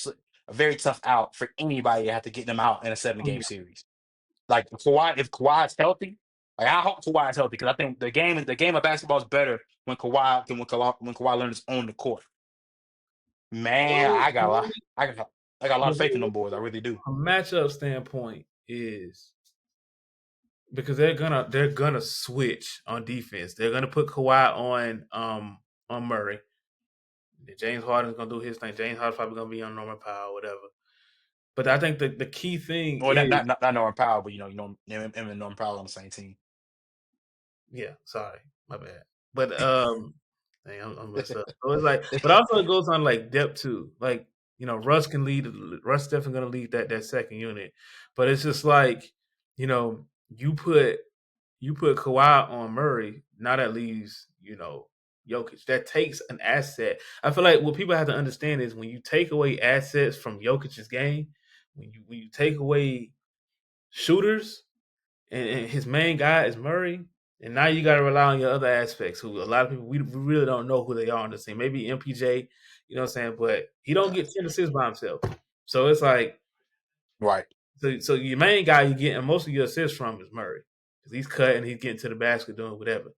out for anybody to have to get them out in a seven Oh, game yeah. series. Like if Kawhi's healthy, like I hope Kawhi's healthy because I think the game of basketball is better when Kawhi Leonard's on the court. Man, So, I got a lot of from faith in them boys. I really do. a matchup standpoint is because they're gonna switch on defense. They're gonna put Kawhi on Murray. James Harden's gonna do his thing. James Harden's probably gonna be on Norman Powell, whatever. But I think the key thing Well, is, not Norman Powell, but him and Norman Powell on the same team. yeah, sorry, my bad. But dang, I'm messed up. So it's like, but also it goes on like depth too. Like Russ can lead. Russ definitely gonna lead that second unit. But it's just like you know you put you put Kawhi on Murray. Now that leaves Jokic. That takes an asset. I feel like what people have to understand is when you take away assets from Jokic's game, when you take away shooters, and his main guy is Murray. And now you got to rely on your other aspects, who a lot of people we really don't know who they are on the team. Maybe MPJ, you know what I'm saying, but he don't get 10 assists by himself. So it's like, Right. so your main guy you getting most of your assists from is Murray because he's cutting, he's getting to the basket, doing whatever.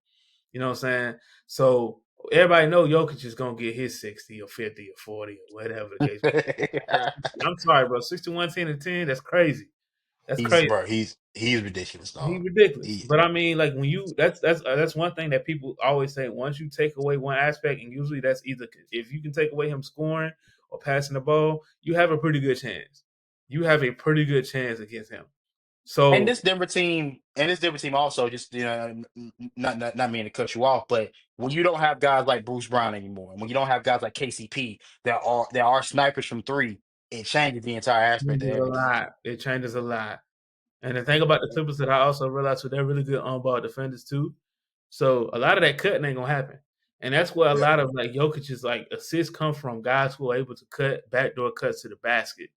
You know what I'm saying? So everybody know Jokic is gonna get his 60 or 50 or 40 or whatever the case. I'm sorry, bro. 61, 10, and 10. That's crazy. That's crazy. He's ridiculous, He's dog. ridiculous. He But I mean, like when you that's one thing that people always say. Once you take away one aspect, and usually that's either if you can take away him scoring or passing the ball, you have a pretty good chance. You have a pretty good chance against him. And So this Denver team also just not meaning to cut you off, but when you don't have guys like Bruce Brown anymore, and when you don't have guys like KCP that are snipers from three, it changes the entire it aspect of changes a everything. lot. It changes a lot. And the thing about the Clippers that I also realized too, they're really good on-ball defenders too. So a lot of that cutting ain't gonna happen. And that's where a Yeah, lot of like Jokic's like assists come from, guys who are able to cut backdoor cuts to the basket.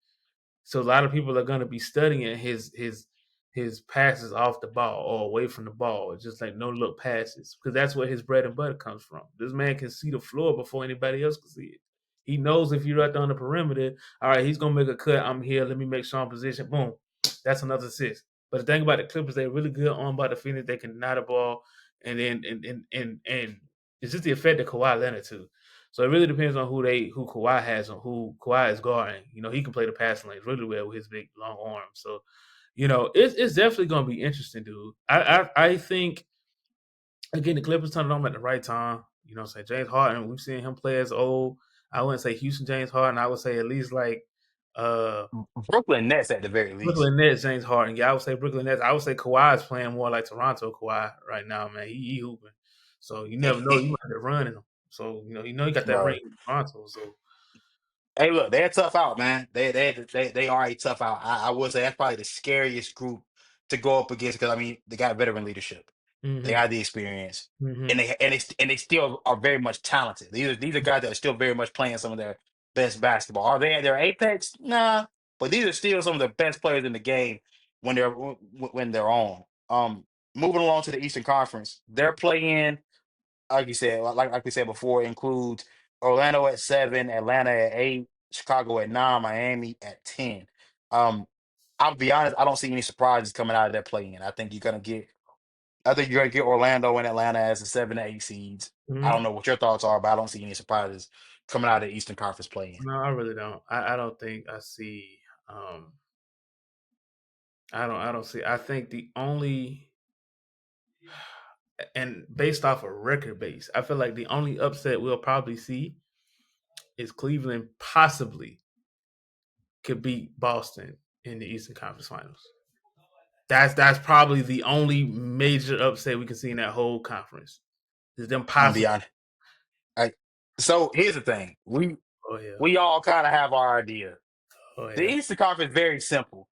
So a lot of people are going to be studying his passes off the ball or away from the ball. It's just like no look passes because that's where his bread and butter comes from. This man can see the floor before anybody else can see it. He knows if you're right there on the perimeter, all right, he's gonna make a cut. I'm here. Let me make sure I'm position. Boom, that's another assist. But the thing about the Clippers, they're really good on by the finish. They can deny the ball, and then and it's just the effect of Kawhi Leonard too. So it really depends on who Kawhi has and who Kawhi is guarding. You know, he can play the passing lanes really well with his big long arms. So, you know, it's definitely gonna be interesting, dude. I think again the Clippers turned it on at the right time. You know, say James Harden, we've seen him play as old. I wouldn't say Houston James Harden. I would say at least like uh Brooklyn Nets at the very least. Brooklyn Nets James Harden. Yeah, I would say Brooklyn Nets. I would say Kawhi is playing more like Toronto Kawhi right now, man. He hooping. So you never know. You might have to run him. So you know he got that Bro. ring in Toronto. So Hey, look, they're a tough out, man. They are a tough out. I would say that's probably the scariest group to go up against because I mean they got veteran leadership, they hmm got the experience, hmm and they still are very much talented. These are guys that are still very much playing some of their best basketball. Are they at their apex? Nah, but these are still some of the best players in the game when they're on. Moving along to the Eastern Conference, they're playing like you said, like we said before, includes Orlando at 7, Atlanta at 8, Chicago at 9, Miami at 10. Um, I'll be honest, I don't see any surprises coming out of that play-in. I think you're gonna get Orlando and Atlanta as the 7 to 8 seeds. I don't hmm know what your thoughts are, but I don't see any surprises coming out of the Eastern Conference play-in. No, I really don't. I don't think I see. Um, I don't see. I think the only and based off a record base, I feel like the only upset we'll probably see is Cleveland possibly could beat Boston in the Eastern Conference Finals. That's probably the only major upset we can see in that whole conference. Is them I'm gonna be possible. honest. Like, so here's the thing: Oh yeah. we all kind of have our idea. Oh The yeah. Eastern Conference is very simple,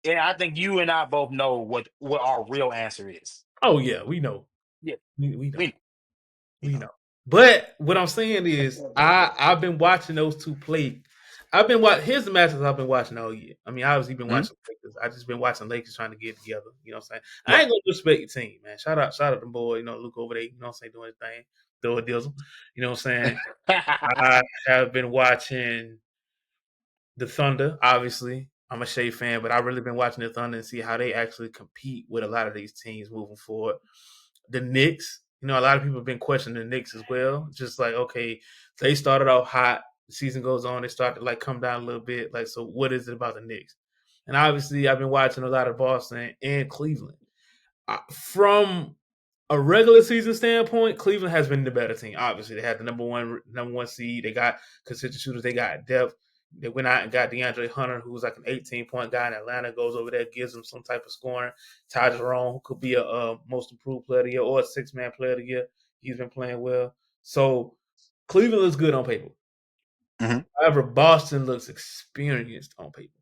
and I think you and I both know what our real answer is. Oh yeah. We know. Yeah, We know. we you We know. know. But what I'm saying is, I've been watching those two play. I've been watching. Here's the matches I've been watching all year. I mean, I obviously been Mhm. watching Lakers. I just been watching Lakers trying to get together. You know what I'm saying? I Right. ain't gonna disrespect your team, man. Shout out the boy. You know, Luke over there. You know what I'm saying? Doing his thing. Throw a dizzle. You know what I'm saying? I have been watching the Thunder. Obviously, I'm a Shea fan, but I've really been watching the Thunder and see how they actually compete with a lot of these teams moving forward. The Knicks, you know, a lot of people have been questioning the Knicks as well. Just like, okay, they started off hot. The season goes on, they start to like come down a little bit. Like, so what is it about the Knicks? And obviously, I've been watching a lot of Boston and Cleveland. From a regular season standpoint, Cleveland has been the better team. Obviously, they had the number one seed. They got consistent shooters. They got depth. They went out and got DeAndre Hunter, who was like an 18-point guy in Atlanta, goes over there, gives them some type of scoring. Ty Jerome, who could be a most improved player of the year or a six-man player of the year. He's been playing well. So Cleveland looks good on paper. Mhm. However, Boston looks experienced on paper.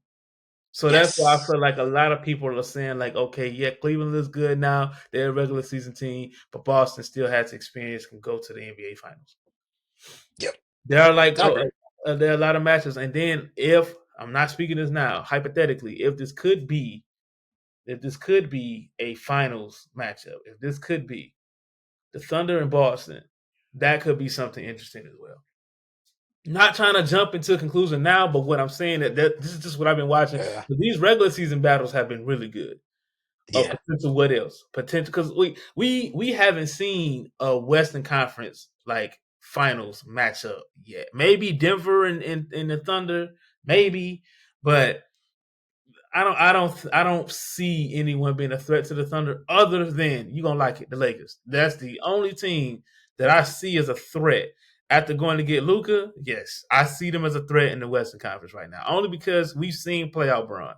So that's why I Yes. feel like a lot of people are saying, like, okay, yeah, Cleveland looks good now. They're a regular season team, but Boston still has experience, can go to the NBA Finals. Yep. There are like, I agree. there are a lot of matches. And then if I'm not speaking this now, hypothetically, if this could be a finals matchup, if this could be the Thunder and Boston, that could be something interesting as well. Not trying to jump into a conclusion now, but what I'm saying that this is just what I've been watching. Yeah. These regular season battles have been really good. Yeah. Potential what else? Potential because we haven't seen a Western Conference like finals matchup yet. Maybe Denver and the Thunder, maybe, but I don't see anyone being a threat to the Thunder other than you gonna like it, the Lakers. That's the only team that I see as a threat. After going to get Luca, yes, I see them as a threat in the Western Conference right now. Only because we've seen playoff run.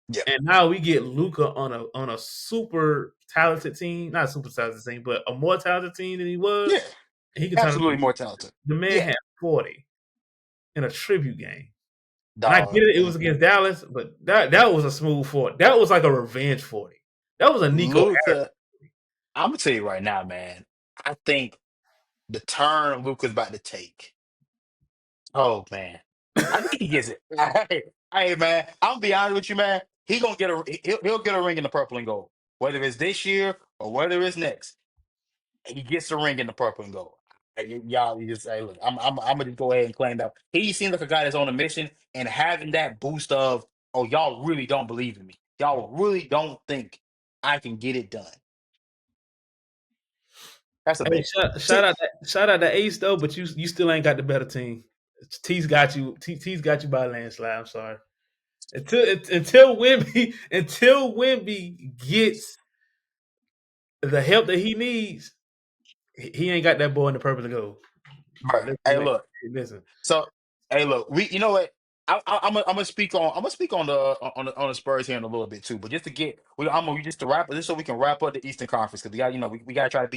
Yeah. And now we get Luca on a super talented team, not a super talented team, but a more talented team than he was. Yeah. And he can turn Absolutely it. more talented. The man Yeah. had 40 in a tribute game. And I get Dog. it, it was against Dallas, but that was a smooth 40. That was like a revenge 40. That was a Nico Luca, I'm gonna tell you right now, man. I think the turn Luca's about to take. Oh man. I think he gets it. Hey man, I'm gonna be honest with you, man. He gonna get he'll get a ring in the purple and gold. Whether it's this year or whether it's next. He gets the ring in the purple and gold. Y'all, you just say, look, I'm gonna just go ahead and claim that he seems like a guy that's on a mission and having that boost of, oh, y'all really don't believe in me. Y'all really don't think I can get it done. That's a Hey, big. See, shout out to Ace though, but you still ain't got the better team. T's got you. T's got you by a landslide. I'm sorry. Until Wimby gets the help that he needs, he ain't got that boy in the purple and gold. bro, hey, look. Listen. So, hey, look, you know what? I'm gonna speak on on the Spurs here in a little bit too, but just to get I'm gonna just to wrap just so we can wrap up the Eastern Conference because we got we gotta try to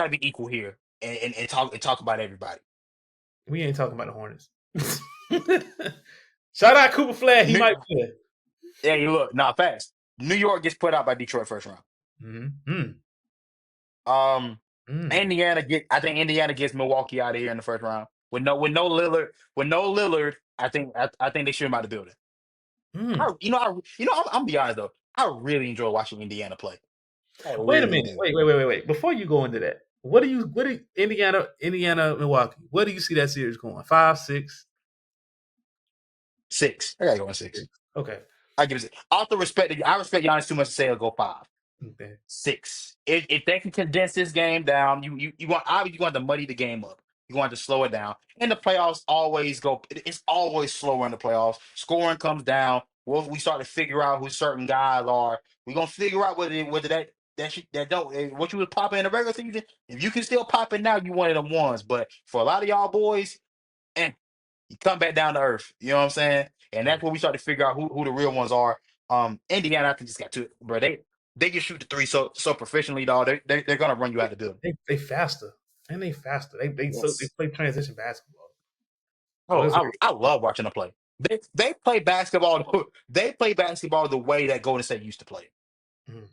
be equal here and talk about everybody. We ain't talking about the Hornets. Shout out Cooper Flag. He New, might be there. yeah, you look, not fast. New York gets put out by Detroit first round. Mm-hmm. Um, Mm. I think Indiana gets Milwaukee out of here in the first round with no Lillard. I think they should him out of the building. Mm. I'm be honest though. I really enjoy watching Indiana play. I Wait a really minute. do. Wait. Before you go into that, what do Indiana, Milwaukee? Where do you see that series going? 5, 6? 6. I gotta go in 6. Okay. I give it. Also respect. I respect Giannis too much to say it'll go 5. Okay. 6. If they can condense this game down, you want obviously you want to muddy the game up. You want to slow it down. And the playoffs always go. It's always slower in the playoffs. Scoring comes down. We start to figure out who certain guys are. We're gonna figure out whether that don't what you was popping in the regular season. If you can still pop it now, you one of them ones. But for a lot of y'all boys, eh, you come back down to earth. You know what I'm saying? And that's where we start to figure out who the real ones are. Indiana, I think just got to bro. They can shoot the three so professionally, dog. They're gonna run you out the building. They faster. And they faster. They Yes. play transition basketball. So Oh, it's I love watching them play. They play basketball. They play basketball the way that Golden State used to play. mm,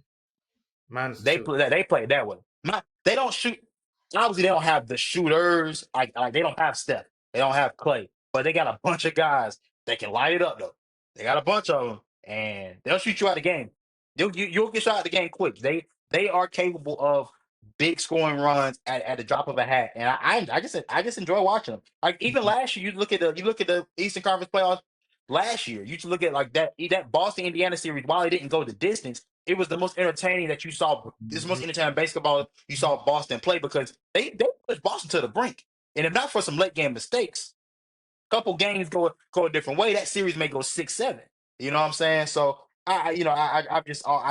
minus the They shoot. play that. They play it that way. They don't shoot. Obviously, they don't have the shooters. Like they don't have Steph. They don't have Clay. But they got a bunch of guys that can light it up though. They got a bunch of them, and they'll shoot you out of the game. You'll get shot out of the game quick. They are capable of big scoring runs at the drop of a hat, and I just enjoy watching them. Like even last year, you look at the Eastern Conference playoffs. Last year, you should look at like that Boston Indiana series. While it didn't go the distance, it was the most entertaining that you saw. This is the most Mhm. entertaining basketball you saw Boston play because they pushed Boston to the brink. And if not for some late game mistakes, a couple games go a different way. That series may go 6-7. You know what I'm saying? So I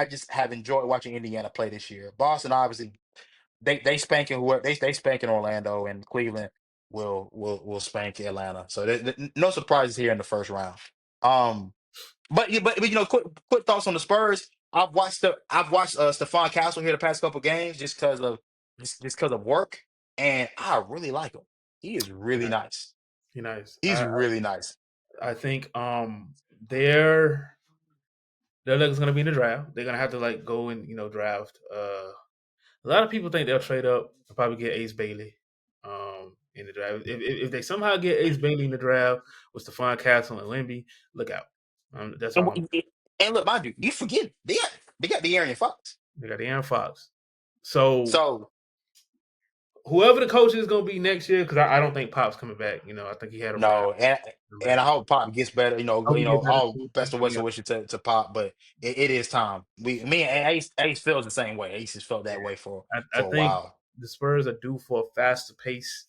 just have enjoyed watching Indiana play this year. Boston obviously they spanking whoever they spanking Orlando and Cleveland will spank Atlanta. So no surprises here in the first round. Um, but quick thoughts on the Spurs. I've watched Stephon Castle here the past couple games just because of work, and I really like him. He is He really nice. nice. He nice. He's really nice. I think their luck is gonna be in the draft. They're gonna have to like go and draft. A lot of people think they'll trade up and probably get Ace Bailey in the draft. If they somehow get Ace Bailey in the draft with Stephon Castle and Wemby, look out. That's And, all. and look, mind you, you forget they got the Aaron Fox. They got Aaron Fox. So So whoever the coach is going to be next year, because I don't think Pop's coming back. I think he had a ride. no, and I hope Pop gets better. Hope he get better All too. best of wishes to Pop, but it is time. Me and Ace feels the same way. Ace has felt that way I for a think while. the Spurs are due for a faster pace.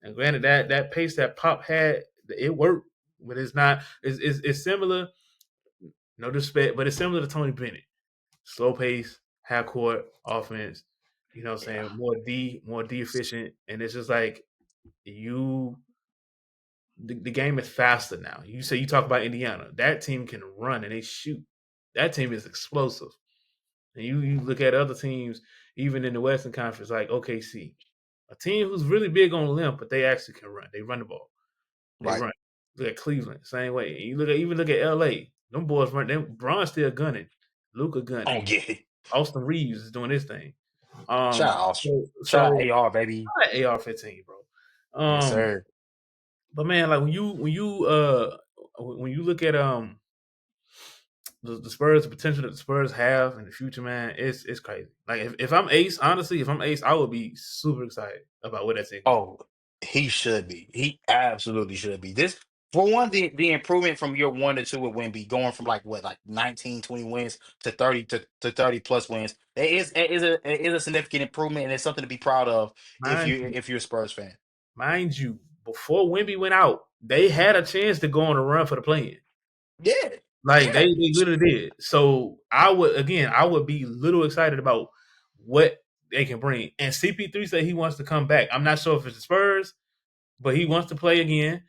And granted, that pace that Pop had, it worked, but it's not. It's similar. No disrespect, but it's similar to Tony Bennett. Slow pace, half court offense. You know what I'm Yeah. saying? More D efficient. And it's just like you the game is faster now. You talk about Indiana. That team can run and they shoot. That team is explosive. And you look at other teams, even in the Western Conference, like OKC, a team who's really big on the limb, but they actually can run. They run the ball. They Right. run. Look at Cleveland, same way. And you look at LA. Them boys run. Them Bron's still gunning. Luca gunning. Oh yeah. Austin Reeves is doing his thing. Shout out Austin. Shout out So AR, baby. AR-15, bro. Yes, sir. But man, like when you look at the Spurs, the potential that the Spurs have in the future, man, it's crazy. Like if I'm Ace, honestly, if I'm Ace, I would be super excited about what that team can do. Oh, he should be. He absolutely should be. This for one, the improvement from year 1 to 2 with Wemby, going from like what, like 19, 20 wins to 30 to 30 plus wins. It is a significant improvement, and it's something to be proud of Mind if you're a Spurs fan. mind you, before Wemby went out, they had a chance to go on a run for the play-in. Yeah. Like Yeah. they literally did. So I would be little excited about what they can bring. And CP3 said he wants to come back. I'm not sure if it's the Spurs, but he wants to play again.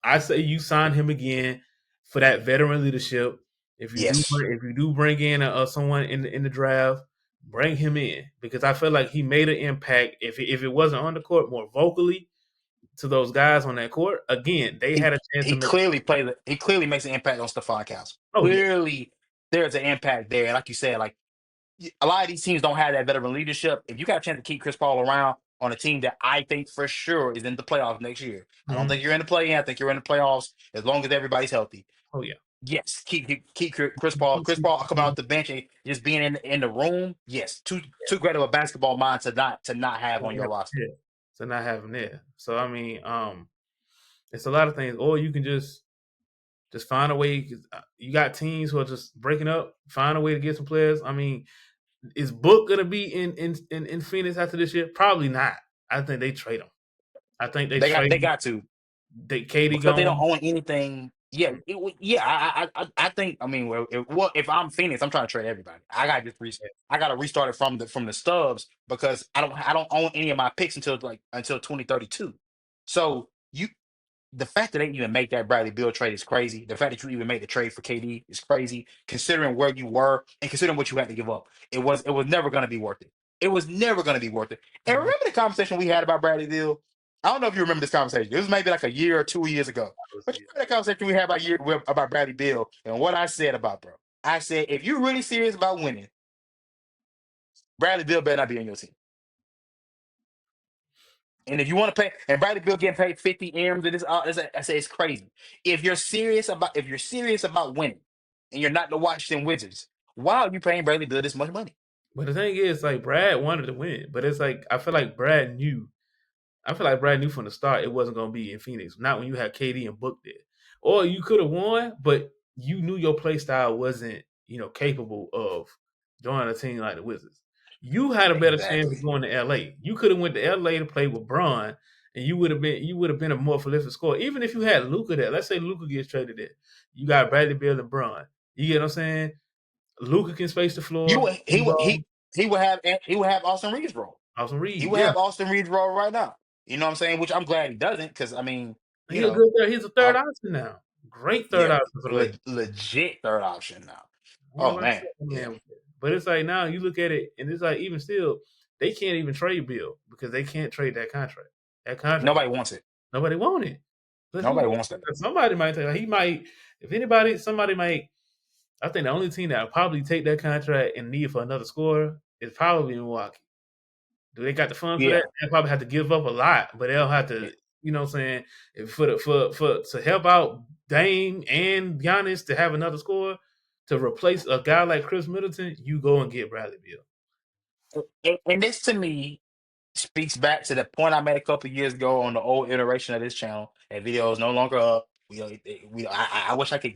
I say you sign him again for that veteran leadership. Yes. If you do bring in someone in the draft, bring him in because I feel like he made an impact. If it wasn't on the court, more vocally to those guys on that court, again they He had a chance to he make. clearly makes an impact on Stephon Council. Oh yeah, Clearly, there's an impact there. And like you said, like a lot of these teams don't have that veteran leadership. If you got a chance to keep Chris Paul around on a team that I think for sure is in the playoffs next year, I don't mm-hmm. think you're in the play-in. I think you're in the playoffs as long as everybody's healthy. Oh yeah. Yes, keep Chris Paul. Chris Paul coming off the bench and just being in the room. Yes, too great of a basketball mind to not have on your roster. Yeah, to not have him there. So I mean, it's a lot of things. Or you can just find a way. You got teams who are just breaking up. Find a way to get some players. I mean, is Book gonna be in Phoenix after this year? Probably not. I think they trade him. I think they trade They him. got to. They Katie Because they don't gone. own anything. Yeah, yeah. I think. I mean, if I'm Phoenix, I'm trying to trade everybody. I got to restart it from the stubs because I don't own any of my picks until 2032. So the fact that they even make that Bradley Beal trade is crazy. The fact that you even made the trade for KD is crazy, considering where you were and considering what you had to give up. It was never going to be worth it. It was never going to be worth it. And Mhm. remember the conversation we had about Bradley Beal? I don't know if you remember this conversation. It was maybe like a year or 2 years ago. But you remember the conversation we had about Bradley Beal and what I said about bro? I said if you're really serious about winning, Bradley Beal better not be on your team. And if you want to pay, and Bradley Beal getting paid 50 M's, and I say it's crazy. If you're serious about winning, and you're not the Washington Wizards, why are you paying Bradley Beal this much money? But the thing is, like Brad wanted to win, but it's like I feel like Brad knew. I feel like Brad knew from the start it wasn't going to be in Phoenix. Not when you had KD and Book there. Or you could have won, but you knew your play style wasn't, capable of joining a team like the Wizards. You had a better chance of Exactly. going to LA. You could have went to LA to play with Braun, and you would have been a more prolific scorer. Even if you had Luca there. Let's say Luca gets traded there. You got Bradley Beal and Braun. You get what I'm saying? Luca can space the You floor. would he would have Austin Reeves role. Austin He Reeves, would yeah. have Austin Reeves role right now. You know what I'm saying? Which I'm glad he doesn't, because I mean, you He a know, good third. He's a third uh, option now. Great third yeah, option for the Lakers. legit third option now. Ain't Oh nobody man, fucking yeah. man with it. But it's like now you look at it, and it's like even still, they can't even trade Bill because they can't trade that contract. That contract, Nobody wants it. nobody want it. But who Nobody wants wants that. it? Somebody might take. He might. If anybody, somebody might. I think the only team that will probably take that contract and need for another scorer is probably Milwaukee. Do they got the funds for that? Yeah. They probably have to give up a lot, but they'll have to. You know what I'm saying? If for to help out Dame and Giannis to have another scorer to replace a guy like Chris Middleton, you go and get Bradley Beal. And this to me speaks back to the point I made a couple of years ago on the old iteration of this channel. That video is no longer up. I wish I could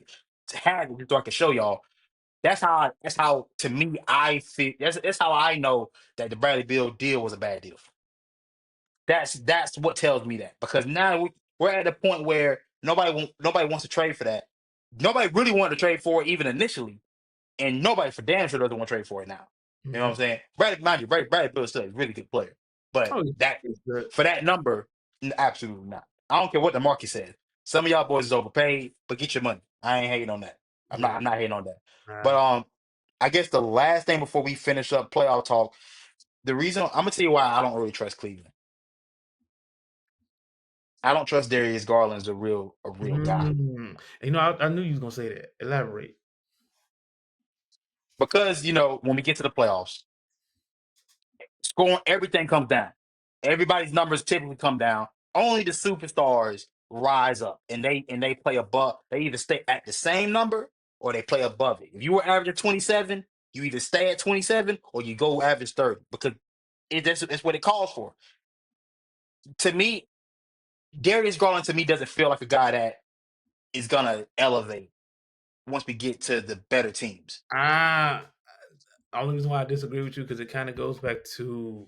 have it so I could show y'all. That's how to me I feel. That's how I know that the Bradley Beal deal was a bad deal. That's what tells me that, because now we're at the point where nobody wants to trade for that. Nobody really wanted to trade for it even initially, and nobody for damn sure doesn't want to trade for it now. You know what Mm-hmm. I'm saying? Mind you, Bradley Bill is still a really good player, but Oh, yeah. that It's good. for that number, absolutely not. I don't care what the market says. Some of y'all boys is overpaid, but get your money. I ain't hating on that. I'm not. Yeah. I'm not hating on that. But Nah. I guess the last thing before we finish up playoff talk, the reason I'm gonna tell you why I don't really trust Cleveland. I don't trust Darius Garland as a real guy You know, I knew you was gonna say that. Elaborate. because when we get to the playoffs, scoring everything comes down. Everybody's numbers typically come down. Only the superstars rise up, and they play above. They either stay at the same number or they play above it. If you were averaging 27, you either stay at 27 or you go average 30 because that's what it calls for. To me, Darius Garland to me doesn't feel like a guy that is gonna elevate once we get to the better teams. Ah, only reason why I disagree with you because it kind of goes back to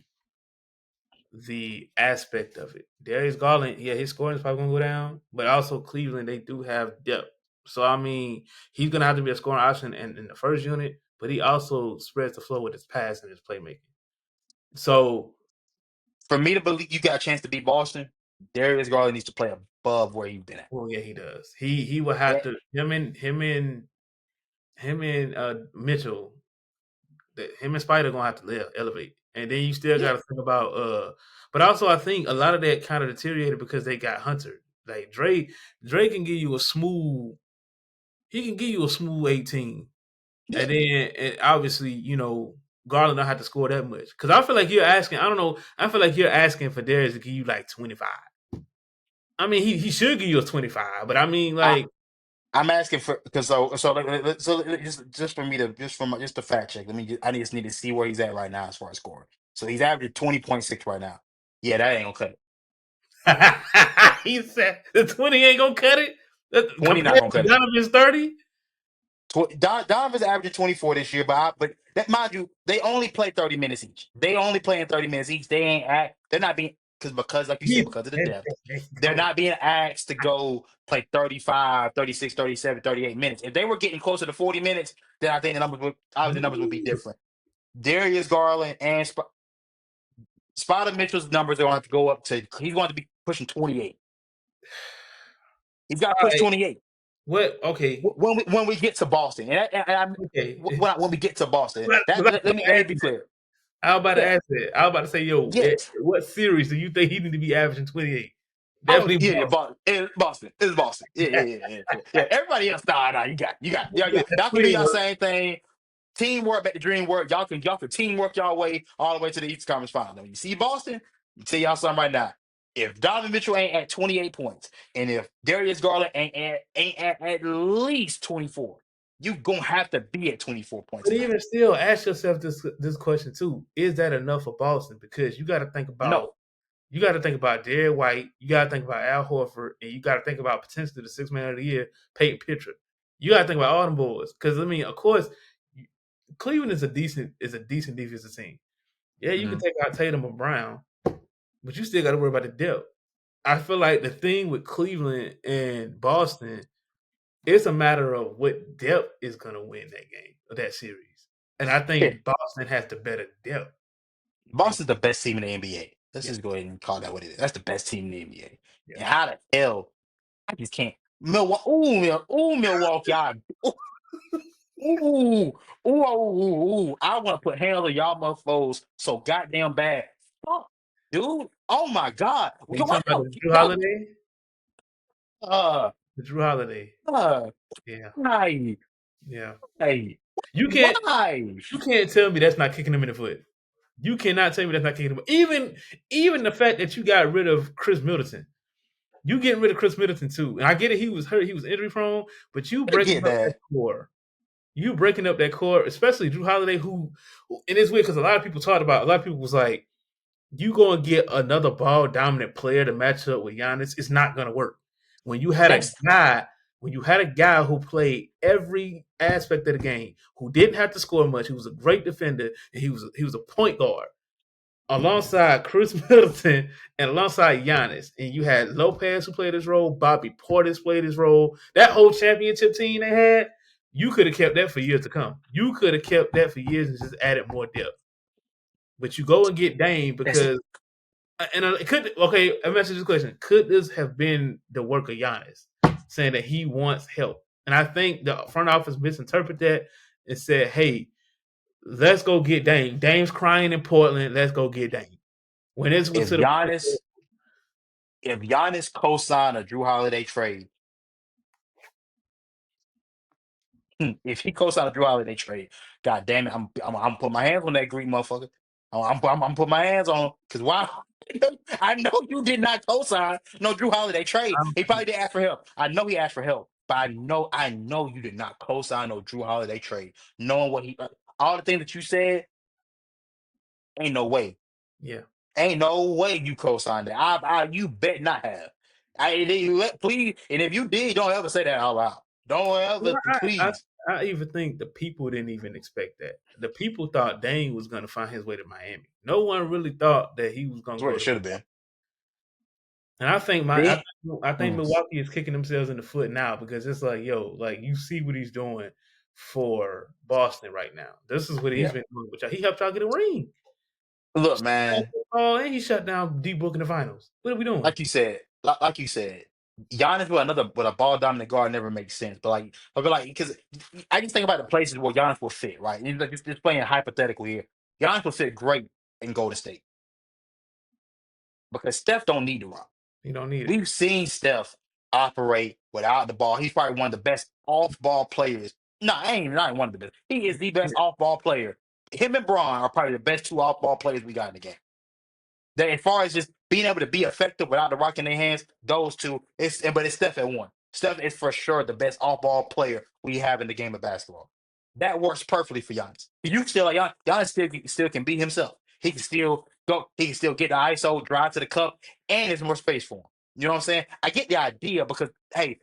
the aspect of it. Darius Garland, yeah, his scoring is probably gonna go down, but also Cleveland, they do have depth. So I mean, he's gonna have to be a scoring option in the first unit, but he also spreads the floor with his pass and his playmaking. So, For me to believe you got a chance to beat Boston, Darius Garland needs to play above where he's been at. well, yeah, he does. He will have Eh, to him and Mitchell, him and Spider gonna have to elevate, and then you still Yeah, got to think about. But also, I think a lot of that kind of deteriorated because they got Hunter. Like Dre can give you a smooth. He can give you a smooth 18, yeah. and then obviously Garland don't have to score that much. Because I feel like you're asking. I don't know. I feel like you're asking for Darius to give you like 25. I mean, he should give you a 25, but I mean, I, like, I'm asking for because just for me to just to fact check. I just need to see where he's at right now as far as scoring. So he's averaging 20.6 right now. Yeah, that ain't gonna cut it. he said the 20 ain't gonna cut it. 20 not Compared gonna to cut it. Donovan's 30. Donovan's averaging 24 this year, but that mind you, they only play 30 minutes each. They only playing 30 minutes each. They're not being because like you said, because of the depth, they're not being asked to go play 35, 36, 37, 38 minutes. If they were getting closer to 40 minutes, then I think the numbers would be different. Darius Garland and Spider Mitchell's numbers are going to have to go up to he's going to be pushing 28. He's got to All push right. 28 What? Okay. when we get to Boston, Okay. when we get to Boston, But that let me be clear. I was about to Yeah, ask that. I was about to say, yo, yes. what series do you think he need to be averaging 28? Oh Definitely yeah, Boston. Boston. It's Boston. It's Boston. Yeah, yeah, yeah, yeah, yeah. Yeah, everybody else, nah, you got. Yeah, Y'all can do y'all teamwork. same thing. Teamwork, back to dream work. Y'all can teamwork y'all way all the way to the East Conference Final. Now, you see Boston, you tell y'all something right now. If Donovan Mitchell ain't at 28 points, and if Darius Garland ain't at least 24, you gonna have to be at 24 points But a night. even still, ask yourself this question too: is that enough for Boston? Because No, you got to think about Derek White, you got to think about Al Horford, and you got to think about potentially the sixth man of the year, Peyton Pritchard. You got to think about all them boys because I mean, of course, Cleveland is a decent defensive team. Yeah, you can Mhm. take out Tatum or Brown, but you still got to worry about the depth. I feel like the thing with Cleveland and Boston, it's a matter of what depth is going to win that game or that series. And I Yeah, think Boston has the better depth. And Boston's the best team in the NBA. Let's yeah, just go ahead and call that what it is. That's the best team in the NBA. yeah. And how the hell I just can't. Milwaukee, ooh, Milwaukee. Ooh, ooh. I want to put hands on y'all motherfuckers so goddamn bad. Fuck, dude. Oh my God. Are you Why talking about the Drew y'all, Holiday? uh, The Drew Holiday. uh, Yeah, why? yeah. Why? You can't Why? you can't tell me that's not kicking him in the foot. You cannot tell me that's not kicking him. Even the fact that you got rid of Chris Middleton. You getting rid of Chris Middleton too. And I get it, he was hurt, he was injury prone, but you I breaking get up that that. core. You breaking up that core, especially Drew Holiday, and it's weird because a lot of people was like, you gonna get another ball dominant player to match up with Giannis, it's not gonna work. When you had a That's guy, when you had a guy who played every aspect of the game, who didn't have to score much, he was a great defender, and he was a point guard alongside Chris Middleton and alongside Giannis. And you had Lopez who played his role, Bobby Portis played his role. That whole championship team they had, you could have kept that for years to come. You could have kept that for years and just added more depth. But you go and get Dame that's because and it could okay. I mentioned this question: could this have been the work of Giannis saying that he wants help? And I think the front office misinterpreted that and said, "Hey, let's go get Dame. Dame's crying in Portland. Let's go get Dame. When it's If to the point Giannis, if Giannis co-signed a Drew Holiday trade, if he co-signed a Drew Holiday trade, God damn it, I'm putting my hands on that Greek motherfucker. I'm putting my hands on because why? I know you did not co-sign no Drew Holiday trade. He I'm, probably did ask for help. I know he asked for help, but I know you did not co-sign no Drew Holiday trade. Knowing what he, all the things that you said, ain't no way. yeah. Ain't no way you co-signed that. You bet not have. Please, and if you did, don't ever say that out loud. Don't ever, Well, please. I even think the people didn't even expect that. The people thought Dame was going to find his way to Miami. No one really thought that he was going That's to what go it to should have Milwaukee. been. And I think They, I think mm, Milwaukee is kicking themselves in the foot now because it's like, yo, like you see what he's doing for Boston right now. This is what he's yeah. been doing. Which he helped y'all get a ring. Look, man. Oh, and he shut down D Book in the finals. What are we doing? Like you said, Giannis with a ball dominant guard never makes sense. But because I just think about the places where Giannis will fit, right? And like just playing hypothetical here, Giannis will fit great in Golden State because Steph don't need to run. You don't need it. We've seen Steph operate without the ball. He's probably one of the best off-ball players. No, I ain't not one of the best. He is the best off-ball player. Him and Braun are probably the best two off-ball players we got in the game. That as far as just being able to be effective without the rock in their hands, those two, but it's Steph at one. Steph is for sure the best off-ball player we have in the game of basketball. That works perfectly for Giannis. You still like Giannis still can be himself. He can still go. He can still get the ISO, drive to the cup, and there's more space for him. You know what I'm saying? I get the idea because hey,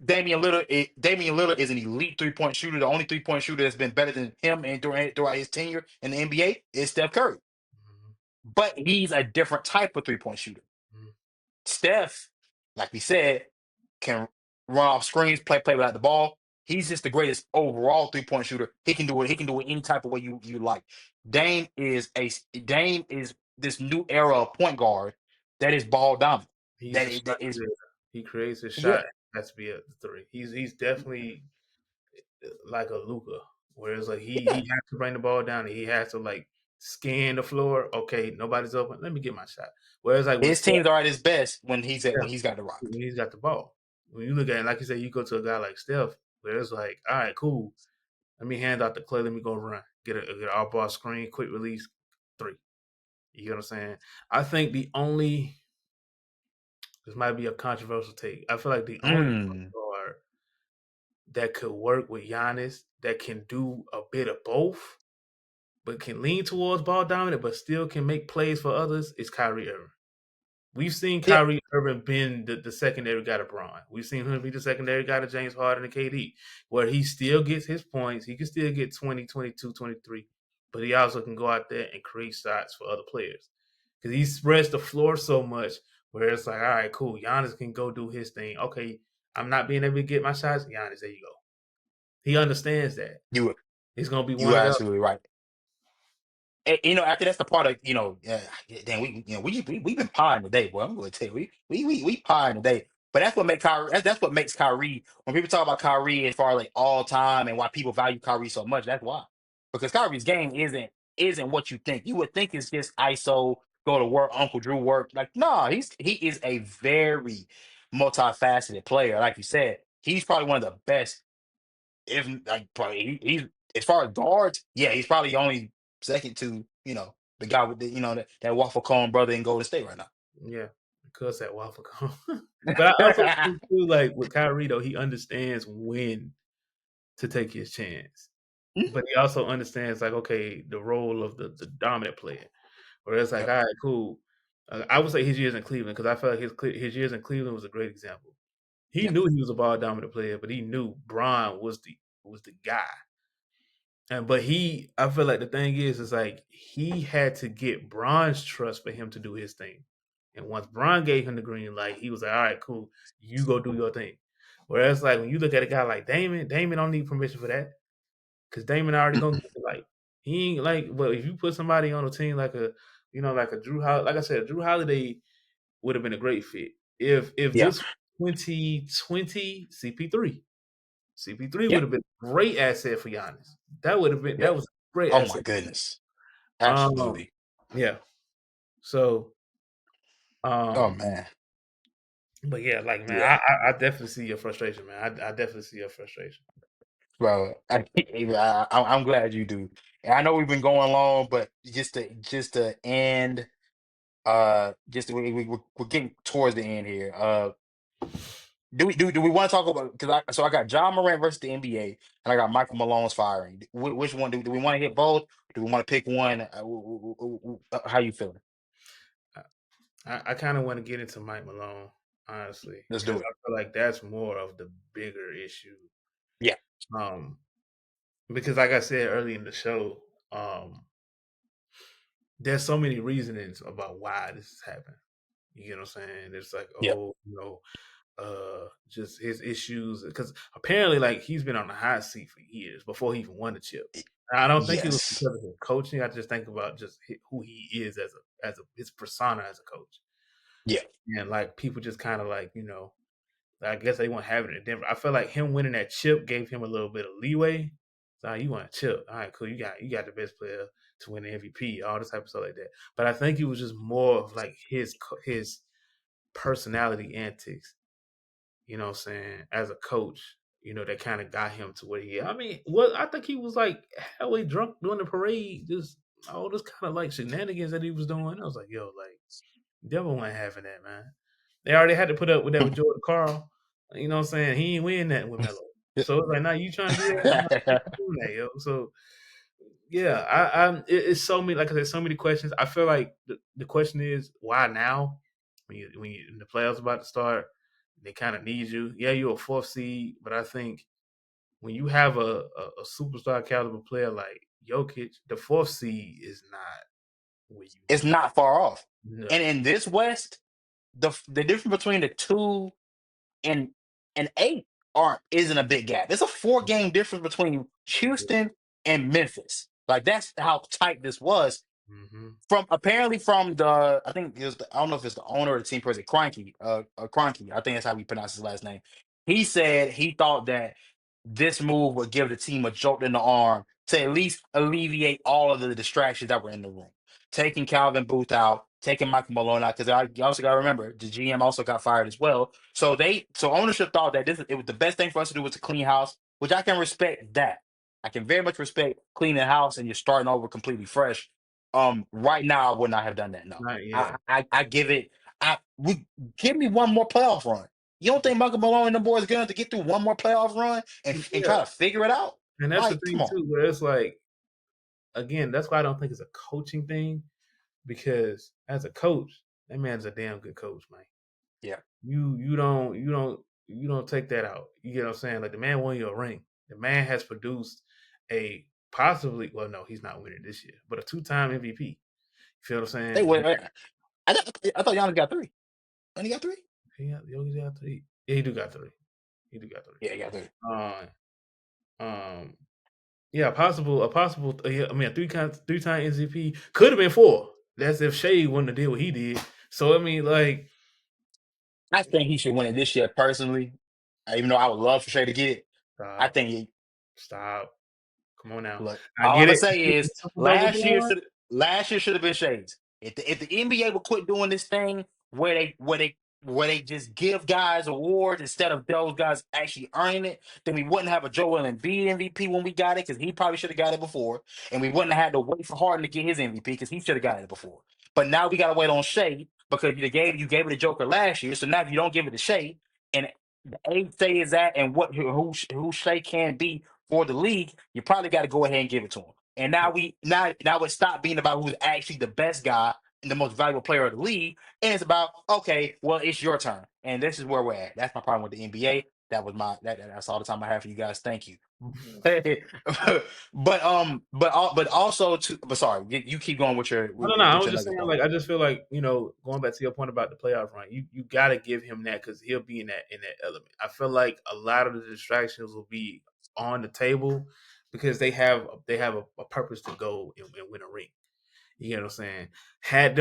Damian Lillard is an elite 3-point shooter. The only 3-point shooter that's been better than him and throughout his tenure in the NBA is Steph Curry. Mhm, But he's a different type of 3-point shooter. mhm. Steph, like we said, can run off screens, play without the ball. He's just the greatest overall 3-point shooter. He can do it. He can do it any type of way you like. Dame is this new era of point guard that is ball dominant. He's That a is, shot that is creator. He creates a yeah. shot. Has to be a three. He's definitely like a Luca, whereas like he Yeah. has to bring the ball down and he has to like scan the floor. Okay, nobody's open. Let me get my shot. Whereas like with His Steph, teams are at his best yeah, when he's got the rock. when he's got the ball. When you look at it, like you said, you go to a guy like Steph, where it's like, all right, cool. Let me hand out the clay. Let me go run. Get an all ball screen, quick release, three. You know what I'm saying? I think the only this might be a controversial take. I feel like the only Mm. guard that could work with Giannis that can do a bit of both, but can lean towards ball dominant, but still can make plays for others is Kyrie Irving. We've seen Yeah. Kyrie Irving been the secondary guy to Braun. We've seen him be the secondary guy to James Harden and KD, where he still gets his points. He can still get 20, 22, 23, but he also can go out there and create shots for other players. Because he spreads the floor so much where it's like, all right, cool. Giannis can go do his thing. Okay, I'm not being able to get my shots. Giannis, there you go. He understands that. You He's going to be you one are of the absolutely right. And, after that's the part of damn, we've been pieing today, boy. I'm going to tell you, we pieing today. But that's what makes Kyrie. That's what makes Kyrie. When people talk about Kyrie as far as like all time and why people value Kyrie so much, that's why. Because Kyrie's game isn't what you think. You would think it's just ISO, go to work, Uncle Drew work. Like, no, he is a very multifaceted player. Like you said, he's probably one of the best if like probably he's as far as guards, yeah, he's probably only second to the guy with that waffle cone brother in Golden State right now. yeah, because that waffle cone. But I also think too, like with Kyrie though, he understands when to take his chance. Mhm. But he also understands like, okay, the role of the dominant player. Where it's like, Yep. all right, cool. I would say his years in Cleveland because I felt like his years in Cleveland was a great example. He Yep. knew he was a ball dominant player, but he knew Bron was the guy. And but I feel like the thing is like he had to get Bron's trust for him to do his thing. And once Bron gave him the green light, he was like, all right, cool, you go do your thing. Whereas like when you look at a guy like Damon don't need permission for that. Because Damon already gonna get the light. He ain't like, but if you put somebody on a team like like a like I said, Drew Holiday would have been a great fit. If Yeah. this 2020 CP3 would Yep. have been a great asset for Giannis. That would have been Yep. great Oh my asset. goodness. Um, Absolutely. yeah. So, Oh um, man. but yeah, like man, Yeah. I definitely see your frustration, man. I definitely see your frustration. Bro, I'm glad you do. And I know we've been going long, but just to end, just we're getting towards the end here. Do we want to talk about, because I got John Morant versus the NBA, and I got Michael Malone's firing. Which one do we want to hit both? Do we want to pick one? How you feeling? I kind of want to get into Mike Malone, honestly, Let's because do it. I feel like that's more of the bigger issue. Yeah. Um, because like I said early in the show, there's so many reasonings about why this is happening. You get what I'm saying? It's like, Yeah. oh, just his issues, because apparently, like he's been on the hot seat for years before he even won the chip. I don't think it was Yes. because of his coaching. I just think about just who he is as a his persona as a coach, Yeah. and like people just kind of like I guess they won't have it in Denver. I feel like him winning that chip gave him a little bit of leeway. So you want a chip? All right, cool. You got the best player to win the MVP, all this type of stuff like that. But I think it was just more of like his personality antics. You know what I'm saying? As a coach, that kind of got him to where he. I mean, what I think he was like halfway drunk during the parade, just all this kind of like shenanigans that he was doing. I was like, yo, like Denver wasn't having that, man. They already had to put up with that with Jordan Carl. You know what I'm saying? He ain't win that with Melo. So it's like, now you trying to do that? Nah, you ain't doing that, yo. So yeah, it's so many. Like I said, so many questions. I feel like the question is why now? When the playoffs about to start, they kind of need you. Yeah, you're a fourth seed, but I think when you have a superstar caliber player like Jokic, the fourth seed is not where you It's need. not far off. No. And in this West, the difference between the two and eight aren't isn't a big gap. It's a 4 game difference between Houston and Memphis. Like that's how tight this was. Mm-hmm. From the, I think it was I don't know if it's the owner or the team president, Kroenke. I think that's how we pronounce his last name. He said he thought that this move would give the team a jolt in the arm to at least alleviate all of the distractions that were in the room. Taking Calvin Booth out, taking Michael Malone out, because you also got to remember the GM also got fired as well. So ownership thought that it was the best thing for us to do was to clean house, which I can respect that. I can very much respect cleaning house and you're starting over completely fresh. Right now I would not have done that. No, Not I yet. I give it. I we give me one more playoff run. You don't think Michael Malone and the boys going to get through one more playoff run and Yeah, try to figure it out? and that's the Like, come thing on. too, where it's like again, that's why I don't think it's a coaching thing because as a coach, that man's a damn good coach, man. Yeah, You don't take that out. You get what I'm saying? Like the man won you a ring. The man has produced a possibly well, no, he's not winning this year, but a two-time MVP. You feel what I'm they saying? wait. I thought Giannis got three. And he got three. Yogi's got three. Yeah, he do got three. He do got three. Yeah, he got three. Um, yeah, a possible. Yeah, I mean, a three-time MVP could have been four. That's if Shea wouldn't have did what he did. So I mean, like, I think he should win it this year personally. Even though I would love for Shay to get it, I stop, think he stop. Come on now. look. I All I'm get gonna it. say is Triple-double going. last year should have been Shades. If the NBA would quit doing this thing where they just give guys awards instead of those guys actually earning it, then we wouldn't have a Joel Embiid MVP when we got it because he probably should have got it before, and we wouldn't have had to wait for Harden to get his MVP because he should have got it before. But now we gotta wait on Shea because you gave it to Joker last year, so now if you don't give it to Shea and the age Shea is at and who Shea can be for the league, you probably got to go ahead and give it to him. And now it stopped being about who's actually the best guy and the most valuable player of the league, and it's about okay, well, it's your turn, and this is where we're at. That's my problem with the NBA. That's all the time I have for you guys. Thank you. But also to but sorry, you keep going with your No, no, no. I with was your just nugget saying, point. like, I just feel like going back to your point about the playoff run, you got to give him that because he'll be in that element. I feel like a lot of the distractions will be on the table because they have a purpose to go and win a ring. You get what I'm saying? Had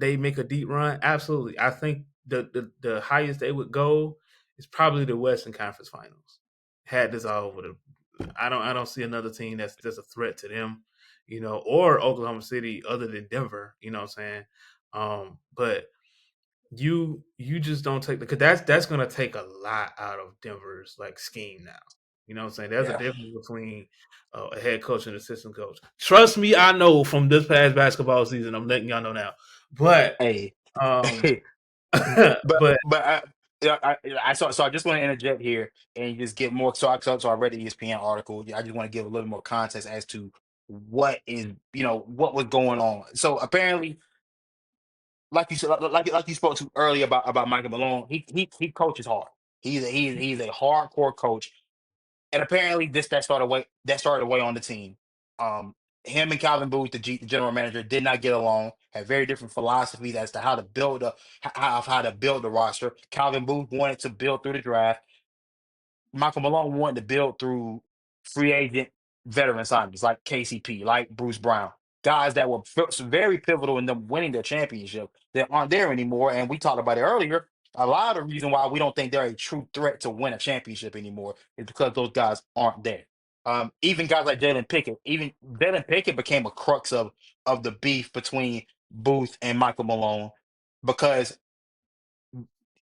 they make a deep run, absolutely. I think the highest they would go is probably the Western Conference Finals. Had this all over the, I don't see another team that's a threat to them. or Oklahoma City other than Denver. You know what I'm saying? But you just don't take because that's gonna take a lot out of Denver's like scheme now. You know what I'm saying? There's a Yeah. difference between a head coach and assistant coach. Trust me, I know from this past basketball season. I'm letting y'all know now. But Hey, um, but but yeah, I so I just want to interject here and just get more. So I read the ESPN article. I just want to give a little more context as to what is what was going on. So apparently, like you said, like you spoke to earlier about Michael Malone, he coaches hard. He's a hardcore coach, and apparently that started away on the team. Um, Him and Calvin Booth, the general manager, did not get along. Had very different philosophies as to how to build the roster. Calvin Booth wanted to build through the draft. Michael Malone wanted to build through free agent veteran signings like KCP, like Bruce Brown, guys that were very pivotal in them winning their championship that aren't there anymore. And we talked about it earlier. A lot of the reason why we don't think they're a true threat to win a championship anymore is because those guys aren't there. Even guys like even Jalen Pickett became a crux of the beef between Booth and Michael Malone because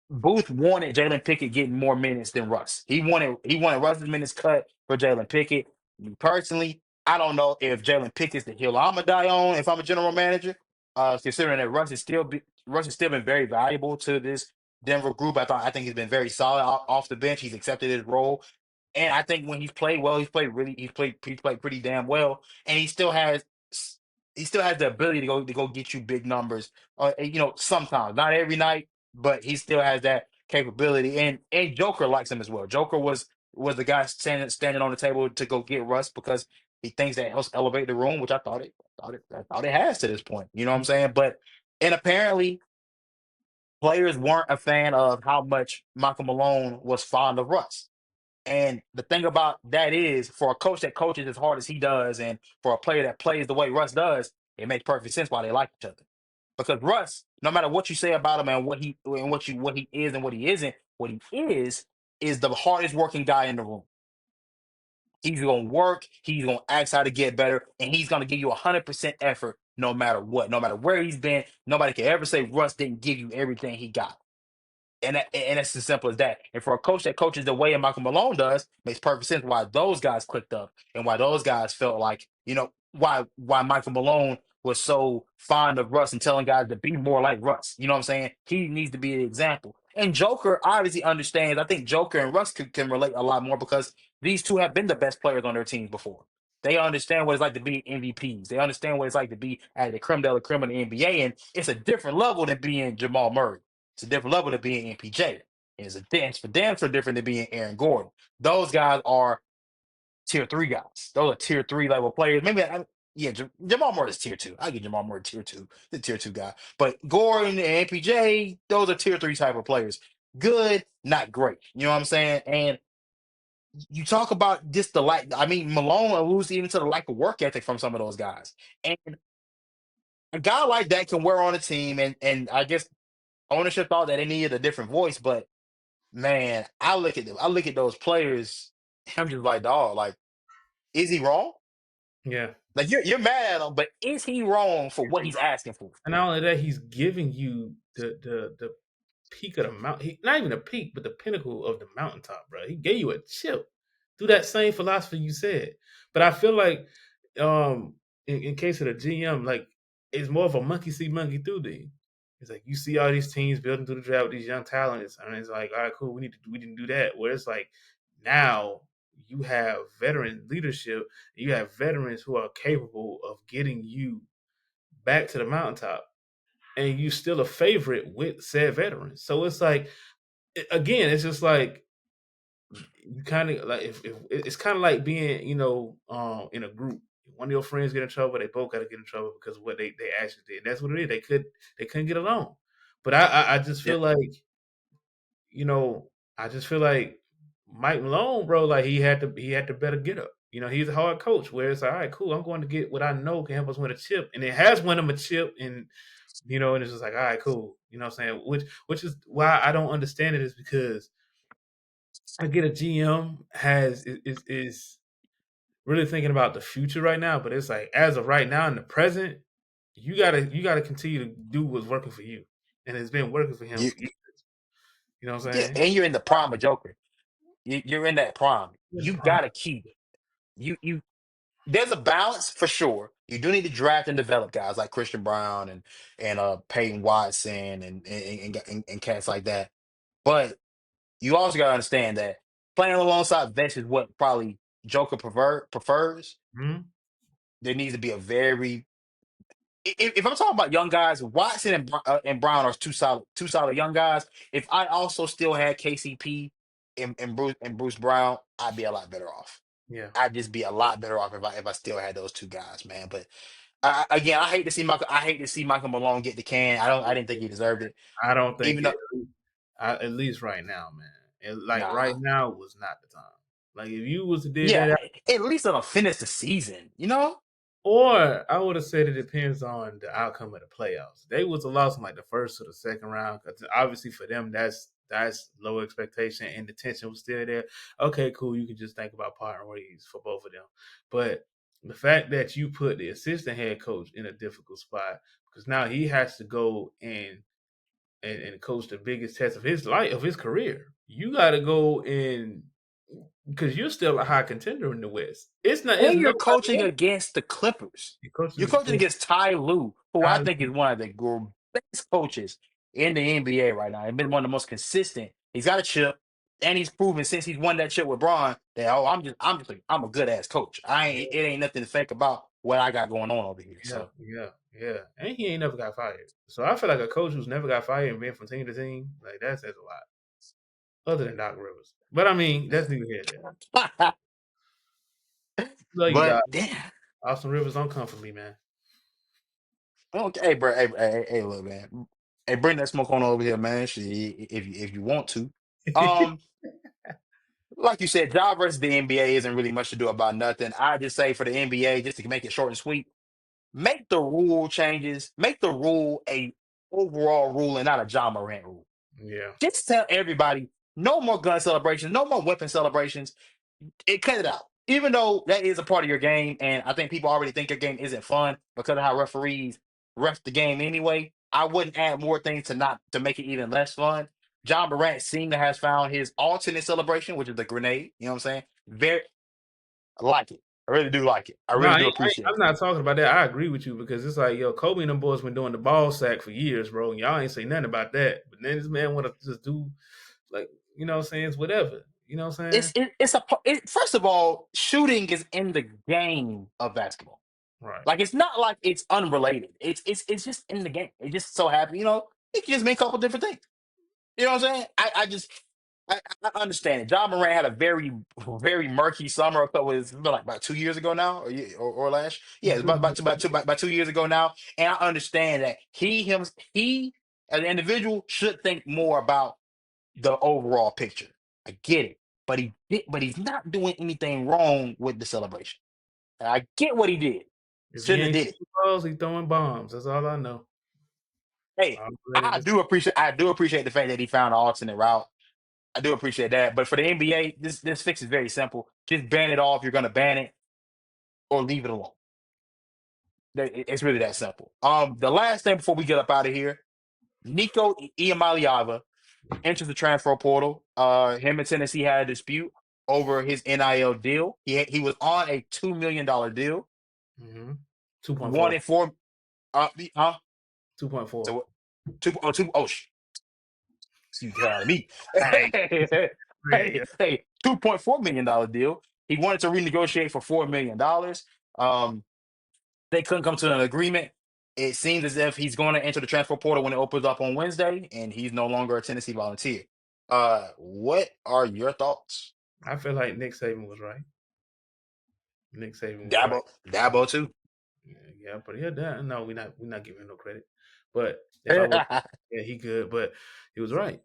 Booth wanted Jalen Pickett getting more minutes than Russ. He wanted Russ's minutes cut for Jalen Pickett. Me personally, I don't know if Jalen Pickett's the hill I'm gonna die on if I'm a general manager. Considering that Russ has still been very valuable to this Denver group. I think he's been very solid off the bench. He's accepted his role. And I think when he's played well, he's played pretty damn well, and he still has the ability to go get you big numbers. Sometimes not every night, but he still has that capability. And Joker likes him as well. Joker was the guy standing on the table to go get Russ because he thinks that helps elevate the room, which I thought it has to this point. You know what I'm saying? But and apparently players weren't a fan of how much Michael Malone was fond of Russ. And the thing about that is, for a coach that coaches as hard as he does, and for a player that plays the way Russ does, it makes perfect sense why they like each other. Because Russ, no matter what you say about him and what he is and what he isn't, what he is the hardest working guy in the room. He's gonna work, he's gonna ask how to get better, and he's gonna give you 100% effort no matter what, no matter where he's been. Nobody can ever say Russ didn't give you everything he got. And it's as simple as that. And for a coach that coaches the way Michael Malone does, makes perfect sense why those guys clicked up and why those guys felt like, why Michael Malone was so fond of Russ and telling guys to be more like Russ. You know what I'm saying? He needs to be an example. And Joker obviously understands. I think Joker and Russ can relate a lot more because these two have been the best players on their teams before. They understand what it's like to be MVPs. They understand what it's like to be at the creme de la creme of the NBA. And it's a different level than being Jamal Murray. It's a different level than being MPJ. It's for damn sure different than being Aaron Gordon. Those guys are tier three guys. Those are tier three level players. Yeah, Jamal Murray is tier two. I get Jamal Murray tier two, the tier two guy. But Gordon and MPJ, those are tier three type of players. Good, not great. You know what I'm saying? And you talk about just the lack. I mean, Malone alludes even to the lack of work ethic from some of those guys. And a guy like that can wear on a team, and I guess ownership thought that they needed a different voice, but man, I look at them. I look at those players. I'm just like, dog. Like, is he wrong? yeah. Like, you're mad at him, but is he wrong for what he's asking for? And not only that, he's giving you the peak of the mountain. Not even the peak, but the pinnacle of the mountaintop, bro. He gave you a chip through that same philosophy you said. But I feel like, in case of the GM, like it's more of a monkey see, monkey do thing. It's like you see all these teams building through the draft with these young talents, and it's like, all right, cool, we didn't do that. Where it's like now you have veteran leadership, you have veterans who are capable of getting you back to the mountaintop, and you still a favorite with said veterans. So it's like, again, it's just like you kind of like if it's kind of like being in a group. One of your friends get in trouble, they both got to get in trouble because of what they actually did. And that's what it is. They couldn't get along. But I just Yeah, feel like you know I just feel like Mike Malone, bro, like he had to better get up. He's a hard coach where it's like, all right, cool. I'm going to get what I know can help us win a chip, and it has won him a chip, and it's just like, all right, cool. You know what I'm saying? Which is why I don't understand it is because I get a GM has is really thinking about the future right now, but it's like as of right now in the present, you gotta continue to do what's working for you, and it's been working for him You, for years. You know what I'm yeah, saying? and you're in the prime of Joker. You're in that prime. In the You prime. gotta keep you. There's a balance for sure. You do need to draft and develop guys like Christian Brown and Peyton Watson and cats like that. But you also gotta understand that playing alongside vets is what probably Joker prefers. Mhm. There needs to be a very if I'm talking about young guys, Watson and Brown are two solid young guys. If I also still had KCP and Bruce Brown, I'd be a lot better off. Yeah, I'd just be a lot better off if I still had those two guys, man. But again, I hate to see Michael Malone get the can. I didn't think he deserved it. I don't think Even though, it. At least right now, man. Like nah, right now was not the time. Like if you was to did yeah, that, at least they'll finish the season. You know? or I would have said it depends on the outcome of the playoffs. They was a loss in like the first or the second round because obviously for them that's low expectation and the tension was still there. Okay, cool. You can just think about parting ways for both of them, but the fact that you put the assistant head coach in a difficult spot because now he has to go and coach the biggest test of his life of his career. You got to go in because you're still a high contender in the West. It's not. It's And you're nobody coaching else. against the Clippers. You're coaching You're against coaching Cliff. against Ty Lue, who I Tyler. think is one of the best coaches in the NBA right now. He's been one of the most consistent. He's got a chip, and he's proven since he's won that chip with Braun that I'm a good ass coach. It ain't nothing to fake about what I got going on over here. Yeah, So yeah, yeah. And he ain't never got fired. So I feel like a coach who's never got fired and been from team to team, like that says a lot. Other than Doc Rivers. But I mean, that's neither here nor there. Love you, but Doc. damn. Austin Rivers, don't come for me, man. Okay, hey, bro. Hey, look, man. Hey, bring that smoke on over here, man. Shit, if you want to. Um, like you said, job versus the NBA isn't really much to do about nothing. I just say for the NBA, just to make it short and sweet, make the rule changes. Make the rule a overall rule and not a John Morant rule. Yeah. Just tell everybody no more gun celebrations, no more weapon celebrations. Cut it out. Even though that is a part of your game, and I think people already think your game isn't fun because of how referees ref the game anyway. I wouldn't add more things to make it even less fun. John Morant seemed to has found his alternate celebration, which is the grenade. You know what I'm saying? Very I like it. I really do like it. I No, really do appreciate I'm it. not talking about that. I agree with you because it's like, yo, Kobe and them boys been doing the ball sack for years, bro. And y'all ain't say nothing about that. But then this man want to just do, like, you know what I'm saying? It's whatever. You know what I'm saying? First of all, shooting is in the game of basketball. Right. Like it's not like it's unrelated. It's just in the game. It just so happens, it can just mean a couple different things. You know what I'm saying? I understand it. John Moran had a very murky summer. I thought it was like about 2 years ago now, or last. Yeah, it's about 2 years ago now. And I understand that he as an individual should think more about the overall picture. I get it, but he's not doing anything wrong with the celebration. And I get what he did. If he Shouldn't have ain't did it. shooting balls, he throwing bombs. That's all I know. Hey, I'm ready to. I do appreciate the fact that he found an alternate route. I do appreciate that. But for the NBA, this fix is very simple. Just ban it all if you're gonna ban it, or leave it alone. It's really that simple. The last thing before we get up out of here, Nico Iamaleava enters the transfer portal. Him and Tennessee had a dispute over his NIL deal. He was on a $2 million deal. 2.4. Wanted four. Huh? 2.4. So two oh two oh excuse me. Hey, Hey, yeah. $2.4 million deal. He wanted to renegotiate for $4 million. They couldn't come to an agreement. It seems as if he's going to enter the transfer portal when it opens up on Wednesday, and he's no longer a Tennessee Volunteer. What are your thoughts? I feel like Nick Saban was right. Nick Saban was right. Dabo too. Yeah, but yeah, that, no, we're not giving him no credit. But if I would, yeah, he good. But he was right.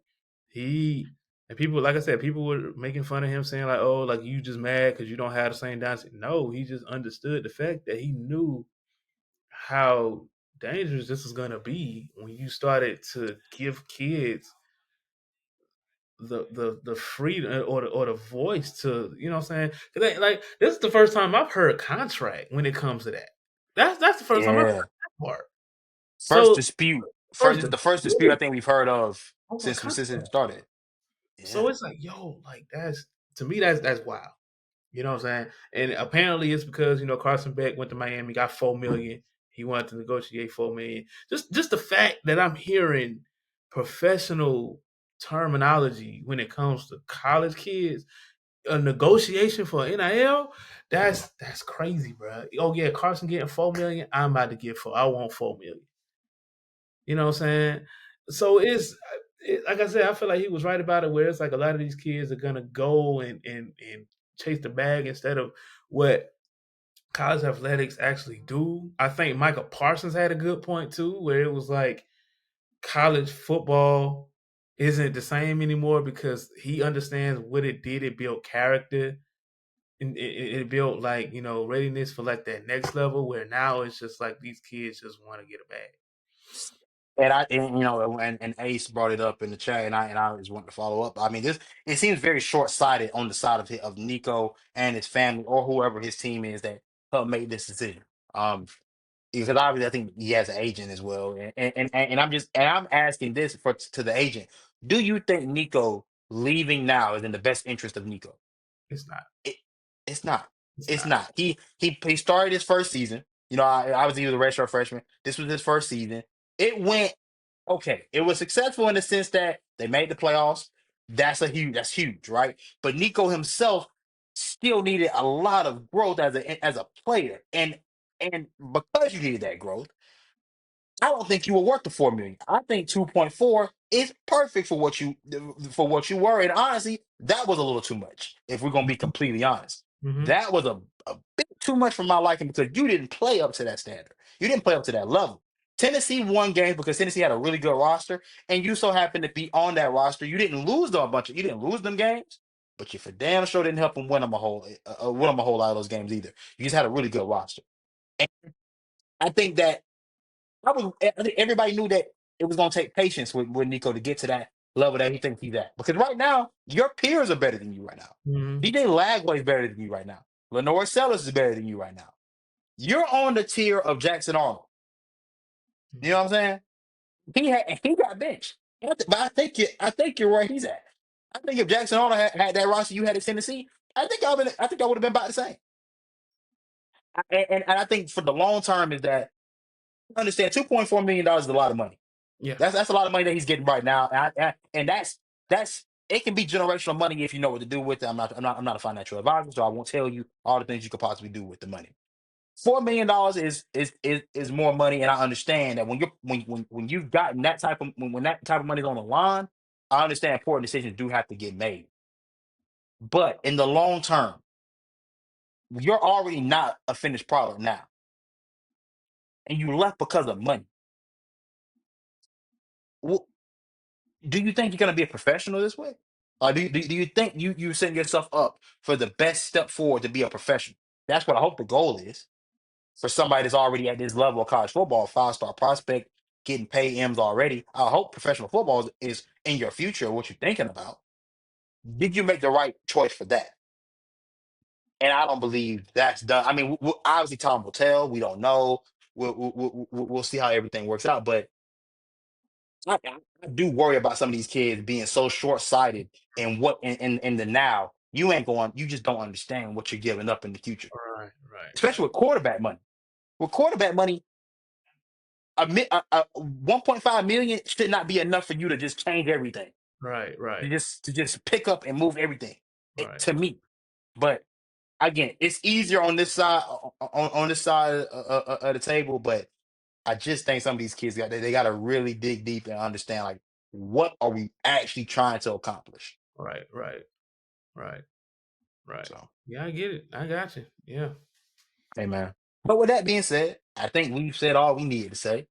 He and people, like I said, people were making fun of him, saying like, "Oh, like you just mad because you don't have the same dynasty." No, he just understood the fact that he knew how dangerous this is gonna be when you started to give kids the freedom or the voice to, you know what I'm saying? 'Cause like this is the first time I've heard contract when it comes to that. That's the first time I've heard Yeah. that part. First So dispute. first The first dispute I dispute think we've heard of over a since it contract. started. So Yeah. it's like, yo, like that's to me that's wild. You know what I'm saying? And apparently it's because, Carson Beck went to Miami, got 4 million. He wanted to negotiate 4 million. Just the fact that I'm hearing professional terminology when it comes to college kids, a negotiation for NIL, that's crazy, bro. Oh yeah, Carson getting 4 million. I'm about to get four. I want 4 million. You know what I'm saying? So like I said, I feel like he was right about it. Where it's like a lot of these kids are gonna go and chase the bag instead of what college athletics actually do. I think Michael Parsons had a good point too, where it was like college football isn't the same anymore because he understands what it did. It built character and it built like readiness for like that next level. Where now it's just like these kids just want to get a bag. And Ace brought it up in the chat, and I just want to follow up. I mean, this it seems very short sighted on the side of Nico and his family or whoever his team is that helped make this decision. Um, because obviously I think he has an agent as well, and I'm asking this for to the agent: do you think Nico leaving now is in the best interest of Nico? It's not. It, it's not. It's It's not. not. He started his first season. I was either a redshirt freshman. This was his first season. It went okay. It was successful in the sense that they made the playoffs. That's huge, right? But Nico himself still needed a lot of growth as a player, and because you needed that growth, I don't think you were worth the 4 million. I think 2.4 is perfect for what you were. And honestly, that was a little too much. If we're gonna be completely honest, Mm-hmm. that was a bit too much for my liking because you didn't play up to that standard. You didn't play up to that level. Tennessee won games because Tennessee had a really good roster, and you so happened to be on that roster. You didn't lose them games, but you for damn sure didn't help them win them a whole lot of those games either. You just had a really good roster. And I think that I think everybody knew that it was going to take patience with Nico to get to that level that he thinks he's at. Because right now, your peers are better than you right now. Mm-hmm. DJ Lagway is better than you right now. Lenore Sellers is better than you right now. You're on the tier of Jackson Arnold. You know what I'm saying? He got benched. But I think you're where he's at. I think if Jackson Arnold had that roster you had at Tennessee, I think I would have been about the same. And I think for the long term is that understand $2.4 million is a lot of money. Yeah. That's a lot of money that he's getting right now, and that's it can be generational money if you know what to do with it. I'm not a financial advisor, so I won't tell you all the things you could possibly do with the money. $4 million is more money, and I understand that when you've gotten that type of when that type of money is on the line, I understand important decisions do have to get made. But in the long term, you're already not a finished product now, and you left because of money. Well, do you think you're going to be a professional this way? Do you think you setting yourself up for the best step forward to be a professional? That's what I hope the goal is for somebody that's already at this level of college football, 5-star prospect, getting paid M's already. I hope professional football is in your future, what you're thinking about. Did you make the right choice for that? And I don't believe that's done. I mean, obviously, time will tell. We don't know. We'll see how everything works out. But I do worry about some of these kids being so short sighted in in the now. You just don't understand what you're giving up in the future, Right. Right. especially with quarterback money. With quarterback money, 1.5 million should not be enough for you to just change everything, Right. to Right. just pick up and move everything. Right. To me, but again, it's easier on this side on this side of the table, but I just think some of these kids they got to really dig deep and understand like what are we actually trying to accomplish. Right. Right. Right. Right. So, Yeah, I get it. I got you. Yeah. hey man. But with that being said, I think we've said all we needed to say.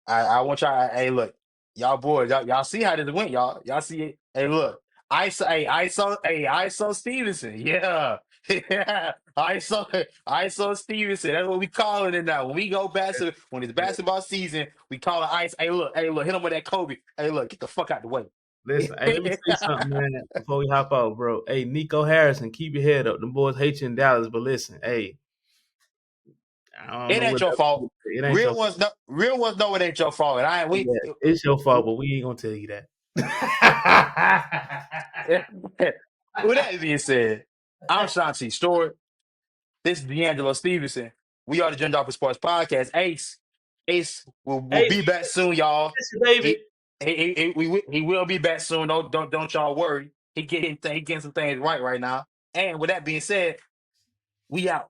I want y'all. Hey, look, y'all boys, y'all see how this went, y'all. Y'all see it. Hey, look, ISO Stevenson. Yeah, yeah. ISO Stevenson. That's what we calling it now. When we go when it's basketball season, we call it ice. Hey, look, hit him with that Kobe. Hey, look, get the fuck out the way. Listen, hey, let me tell you something, man. Before we hop out, bro. Hey, Nico Harrison, keep your head up. The boys hate you in Dallas, but listen, hey, I don't It know ain't what your fault. it ain't your fault. Real ones know it ain't your fault. And I we Yeah, it's your fault, but we ain't gonna tell you that. with that being said, I'm Sean T. Stewart. This is D'Angelo Stevenson. We are the Gender Office Sports Podcast. Ace will Hey, be back soon, y'all. David. He will be back soon. Don't y'all worry. He getting some things right now. And with that being said, we out.